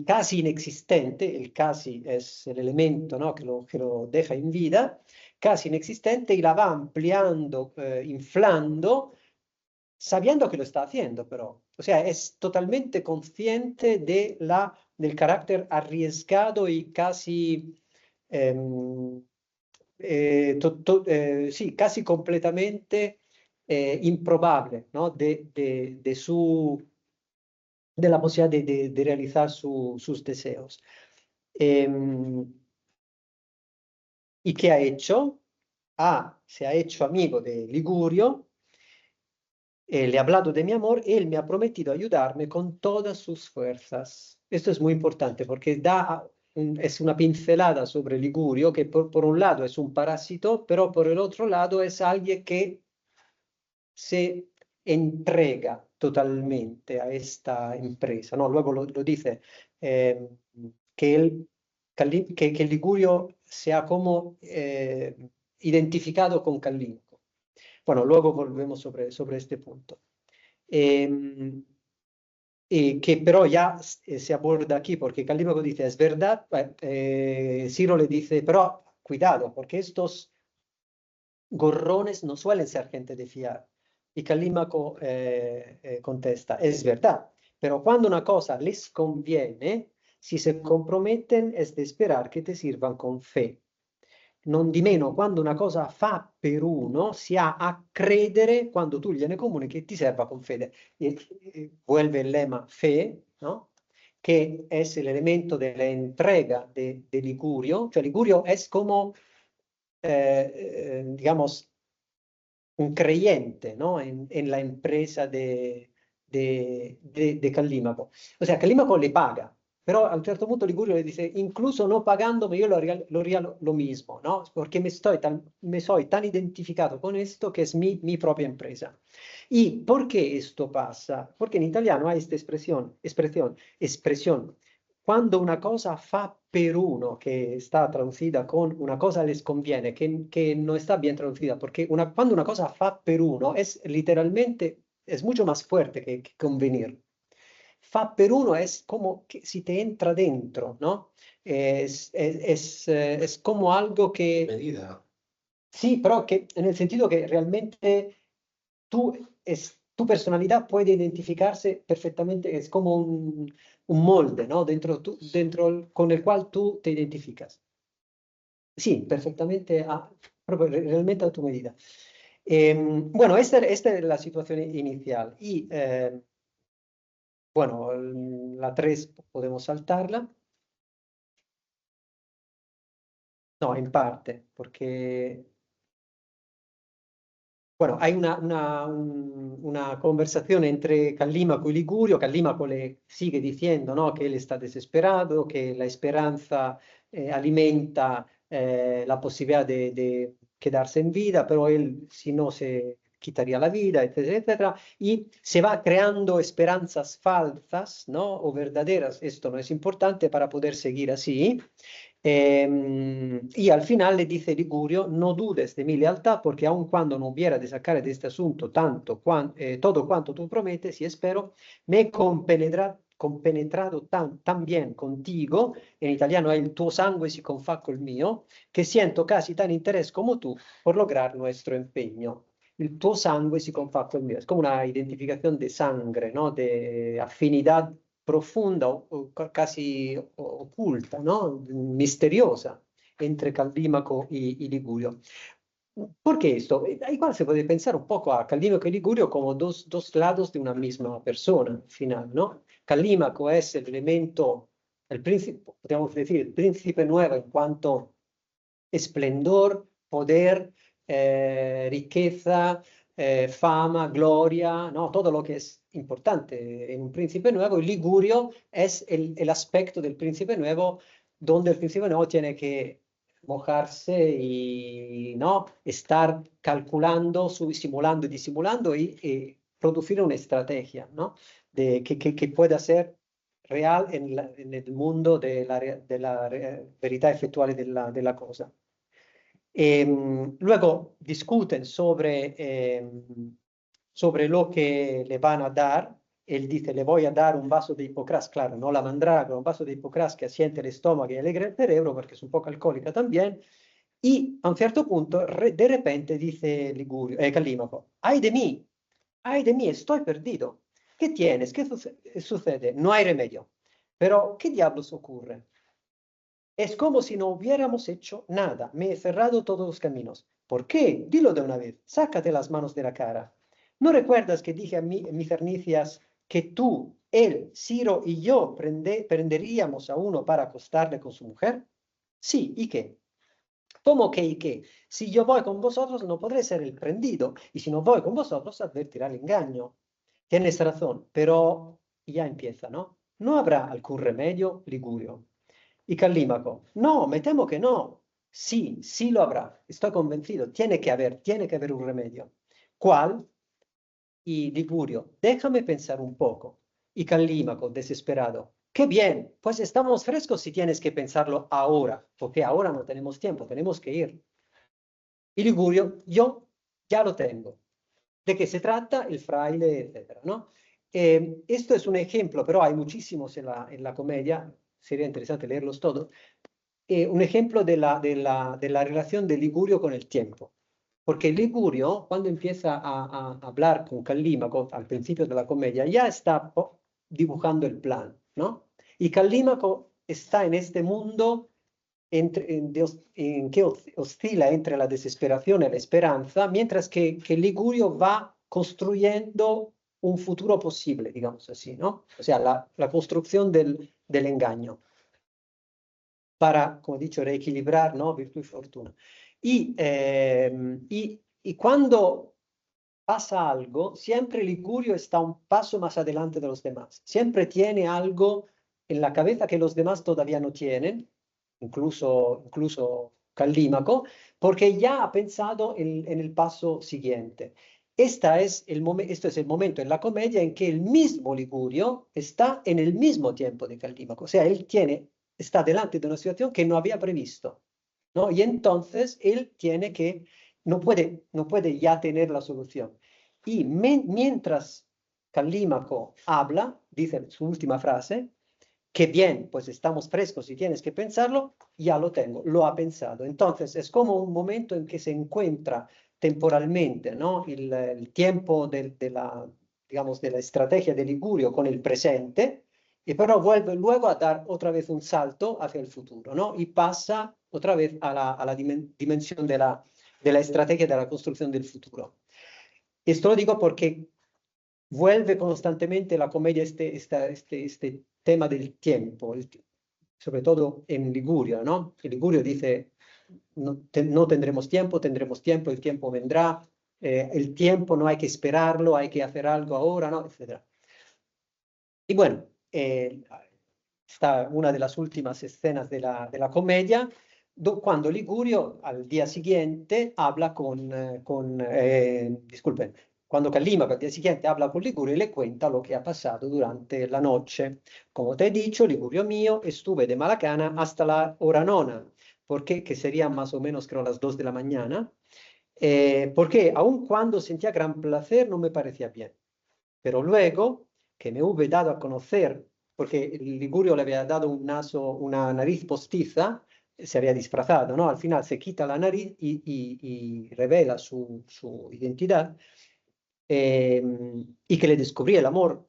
casi inexistente, el casi es el elemento, ¿no?, que lo deja en vida, casi inexistente, y la va ampliando, inflando, sabiendo que lo está haciendo, pero, o sea, es totalmente consciente del carácter arriesgado y casi, sí, casi completamente improbable, ¿no?, de la posibilidad de realizar sus deseos. ¿Y qué ha hecho? Se ha hecho amigo de Ligurio, le ha hablado de mi amor, él me ha prometido ayudarme con todas sus fuerzas. Esto es muy importante porque es una pincelada sobre Ligurio, que por un lado es un parásito, pero por el otro lado es alguien que se entrega totalmente a esta empresa, ¿no? Luego lo dice, que Ligurio se ha como identificado con Calímaco. Bueno, luego volvemos sobre este punto. Que pero ya se aborda aquí, porque Calímaco dice, es verdad, Ciro le dice, pero cuidado, porque estos gorrones no suelen ser gente de fiar. Y Calímaco contesta, es verdad, pero cuando una cosa les conviene, si se comprometen es de esperar che te sirvan con fe. Non di meno, quando una cosa fa per uno, si ha a credere quando tu gliene comunichi che ti serva con fede. Vuelve el lema fe, ¿no?, que es el elemento de la entrega de Ligurio. Cioè Ligurio es como, digamos, un creyente, ¿no?, en la empresa de Calímaco. O sea, Calímaco le paga, pero a un certo punto Ligurio le dice, incluso no pagándome, yo lo haría lo mismo, ¿no? Porque me soy tan identificado con esto que es mi propia empresa. ¿Y por qué esto pasa? Porque en italiano hay esta expresión, quando una cosa fa per uno, che sta traducida con una cosa les conviene, che non sta bien traducida, porque quando una cosa fa per uno es literalmente, es mucho más fuerte que convenir. Fa per uno es como que si te entra dentro, ¿no? Es como algo que... Medida. Sí, pero que en el sentido que realmente tu personalidad puede identificarse perfectamente, es como un molde, ¿no?, con el cual tú te identificas. Sí, perfectamente, proprio realmente a tu medida. Bueno, esta es la situación inicial. Y bueno, la 3 podemos saltarla. No, en parte, porque bueno, hay una conversación entre Calímaco y Ligurio. Calímaco le sigue diciendo, ¿no?, que él está desesperado, que la esperanza alimenta la posibilidad de quedarse en vida, pero él, si no, se quitaría la vida, etcétera, etcétera. Y se va creando esperanzas falsas, ¿no?, o verdaderas. Esto no es importante para poder seguir así. Y al final le dice Ligurio: no dudes de mi lealtad, porque aun cuando no hubiera de sacar de este asunto todo cuanto tú prometes, y espero, me he compenetrado tan bien contigo, en italiano è il tuo sangue si confà col mio, que siento casi tan interés como tú por lograr nuestro empeño. Il tuo sangue si confà col mio, es como una identificación de sangre, ¿no?, de afinidad profunda o casi oculta, ¿no?, misteriosa entre Calímaco y Ligurio. ¿Por qué esto? Igual se puede pensar un poco a Calímaco y Ligurio como dos lados de una misma persona, al final, ¿no? Calímaco es el elemento, el príncipe, podríamos decir, el príncipe nuevo en cuanto esplendor, poder, riqueza, fama, gloria, ¿no?, todo lo que es importante en un príncipe nuevo. Y Ligurio es el aspecto del príncipe nuevo, donde el príncipe nuevo tiene que mojarse y, ¿no?, estar calculando, simulando y disimulando y producir una estrategia, ¿no?, que pueda ser real en el mundo de la verità effettuale della cosa. Luego discuten sobre lo que le van a dar. Él dice: le voy a dar un vaso de hipocrás, claro, no la mandrágora, un vaso de hipocrás que asiente el estómago y alegra el cerebro, porque es un poco alcohólica también. Y a un cierto punto, de repente, dice Calímaco: ay de mí, estoy perdido. ¿Qué tienes? ¿Qué sucede? No hay remedio. Pero, ¿qué diablos ocurre? Es como si no hubiéramos hecho nada. Me he cerrado todos los caminos. ¿Por qué? Dilo de una vez. Sácate las manos de la cara. ¿No recuerdas que dije a Mifernicias que tú, él, Ciro y yo prenderíamos a uno para acostarle con su mujer? Sí, ¿y qué? ¿Cómo que y qué? Si yo voy con vosotros, no podré ser el prendido. Y si no voy con vosotros, advertirá el engaño. Tienes razón, pero ya empieza, ¿no? ¿No habrá algún remedio, Ligurio? Y Calímaco: no, me temo que no. Sí, sí lo habrá. Estoy convencido. Tiene que haber un remedio. ¿Cuál? Y Ligurio: déjame pensar un poco. Y Calímaco, desesperado: qué bien, pues estamos frescos si tienes que pensarlo ahora, porque ahora no tenemos tiempo, tenemos que ir. Y Ligurio: yo ya lo tengo. ¿De qué se trata? El fraile, etcétera, ¿no? Esto es un ejemplo, pero hay muchísimos en la comedia, sería interesante leerlos todos. Un ejemplo de la relación de Ligurio con el tiempo. Porque Ligurio, cuando empieza a hablar con Calímaco al principio de la comedia, ya está dibujando el plan, ¿no? Y Calímaco está en este mundo en que oscila entre la desesperación y la esperanza, mientras que Ligurio va construyendo un futuro posible, digamos así, ¿no? O sea, la construcción del engaño para, como he dicho, reequilibrar, ¿no?, virtud y fortuna. Y cuando pasa algo, siempre Ligurio está un paso más adelante de los demás. Siempre tiene algo en la cabeza que los demás todavía no tienen, incluso Calímaco, porque ya ha pensado en el paso siguiente. Esto es el momento en la comedia en que el mismo Ligurio está en el mismo tiempo de Calímaco. O sea, él está delante de una situación que no había previsto, ¿no? Y entonces él no puede ya tener la solución. Y mientras Calímaco habla, dice su última frase: qué bien, pues estamos frescos y tienes que pensarlo, ya lo tengo, lo ha pensado. Entonces es como un momento en que se encuentra temporalmente, ¿no?, el tiempo digamos, de la estrategia de Ligurio con el presente, y pero vuelve luego a dar otra vez un salto hacia el futuro, ¿no? Y pasa otra vez a la dimensión de de la estrategia de la construcción del futuro. Esto lo digo porque vuelve constantemente la comedia este tema del tiempo, sobre todo en Liguria, ¿no? En Ligurio dice, no tendremos tiempo, el tiempo vendrá, el tiempo no hay que esperarlo, hay que hacer algo ahora, ¿no? Etcétera. Y bueno, está una de las últimas escenas de la comedia, cuando Ligurio al día siguiente habla disculpen, cuando Calímaco al día siguiente habla con Ligurio y le cuenta lo que ha pasado durante la noche. Como te he dicho, Ligurio mío, estuve de mala gana hasta la hora nona, porque que serían más o menos creo las 2 de la mañana, porque aun cuando sentía gran placer no me parecía bien. Pero luego que me hube dado a conocer, porque Ligurio le había dado un naso, una nariz postiza, se había disfrazado, ¿no? Al final se quita la nariz y revela su identidad, y que le descubrí el amor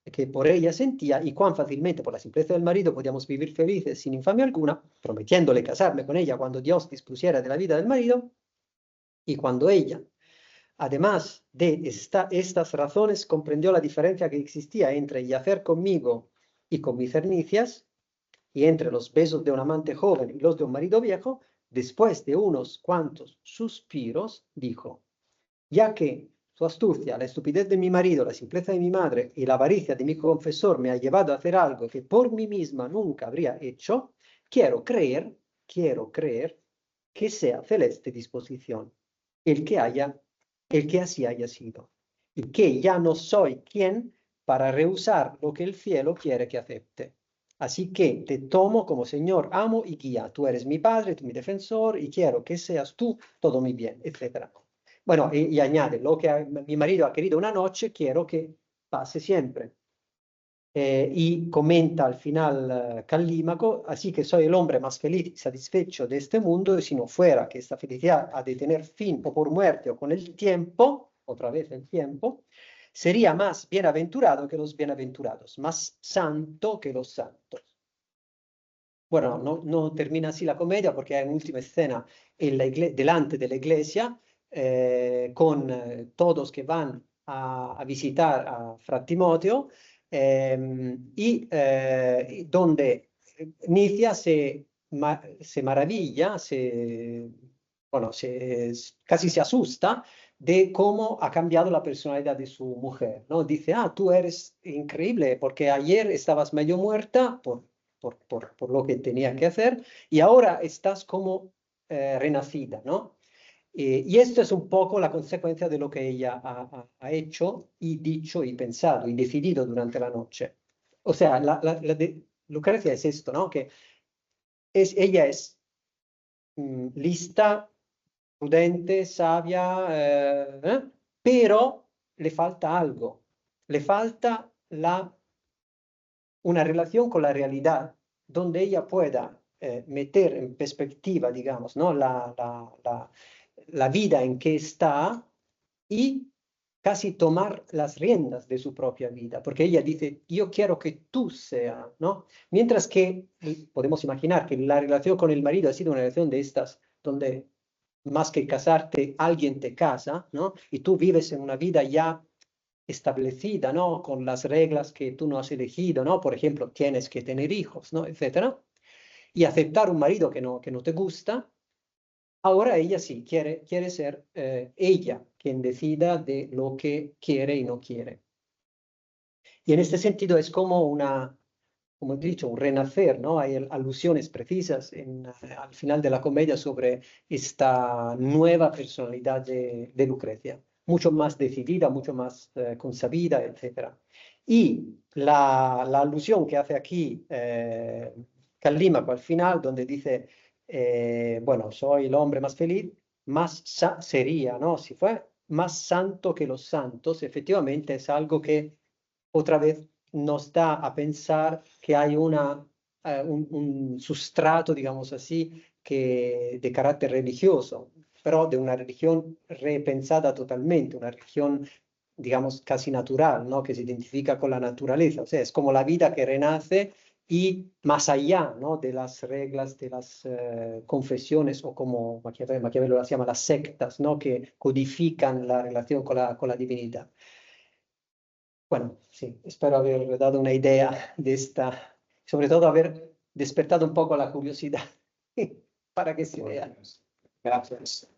que por ella sentía y cuán fácilmente por la simpleza del marido podíamos vivir felices sin infamia alguna, prometiéndole casarme con ella cuando Dios dispusiera de la vida del marido, y cuando ella, además de estas razones, comprendió la diferencia que existía entre yacer conmigo y con mis cernicias, y entre los besos de un amante joven y los de un marido viejo, después de unos cuantos suspiros, dijo, ya que su astucia, la estupidez de mi marido, la simpleza de mi madre y la avaricia de mi confesor me ha llevado a hacer algo que por mí misma nunca habría hecho, quiero creer que sea celeste disposición el que así haya sido, y que ya no soy quien para rehusar lo que el cielo quiere que acepte. Así que te tomo como Señor, amo y guía. Tú eres mi padre, tú mi defensor, y quiero que seas tú todo mi bien, etc. Bueno, y añade, lo que mi marido ha querido una noche, quiero que pase siempre. Y comenta al final Calímaco, así que soy el hombre más feliz y satisfecho de este mundo, y si no fuera que esta felicidad ha de tener fin o por muerte o con el tiempo, otra vez el tiempo, sería más bienaventurado que los bienaventurados, más santo que los santos. Bueno, no termina así la comedia porque hay una última escena delante de la iglesia, con todos que van a visitar a Fra Timoteo, y donde Nicia se maravilla, casi se asusta de cómo ha cambiado la personalidad de su mujer, ¿no? Dice, tú eres increíble porque ayer estabas medio muerta por lo que tenía que hacer y ahora estás como renacida, ¿no? Y esto es un poco la consecuencia de lo que ella ha hecho y dicho y pensado y decidido durante la noche. O sea, Lucrecia es esto, ¿no? Que ella es lista, prudente, sabia, pero le falta algo. Le falta una relación con la realidad donde ella pueda meter en perspectiva, digamos, ¿no? la vida en que está y casi tomar las riendas de su propia vida, porque ella dice, yo quiero que tú seas, ¿no? Mientras que podemos imaginar que la relación con el marido ha sido una relación de estas, donde más que casarte, alguien te casa, ¿no? Y tú vives en una vida ya establecida, ¿no? Con las reglas que tú no has elegido, ¿no? Por ejemplo, tienes que tener hijos, ¿no? Etcétera. Y aceptar un marido que no te gusta. Ahora ella sí, quiere ser ella quien decida de lo que quiere y no quiere. Y en este sentido es como como he dicho, un renacer, ¿no? Hay alusiones precisas al final de la comedia sobre esta nueva personalidad de Lucrecia, mucho más decidida, mucho más consabida, etc. Y la alusión que hace aquí Calímaco al final, donde dice, bueno, soy el hombre más feliz, más sería, ¿no? Si fue más santo que los santos, efectivamente es algo que otra vez nos da a pensar que hay un sustrato, digamos así, de carácter religioso, pero de una religión repensada totalmente, una religión, digamos, casi natural, ¿no? Que se identifica con la naturaleza. O sea, es como la vida que renace y más allá, ¿no?, de las reglas, de las confesiones, o como Maquiavelo las llama, las sectas, ¿no?, que codifican la relación con la divinidad. Bueno, sí, espero haber dado una idea de esta, sobre todo haber despertado un poco la curiosidad para que se vea. Gracias.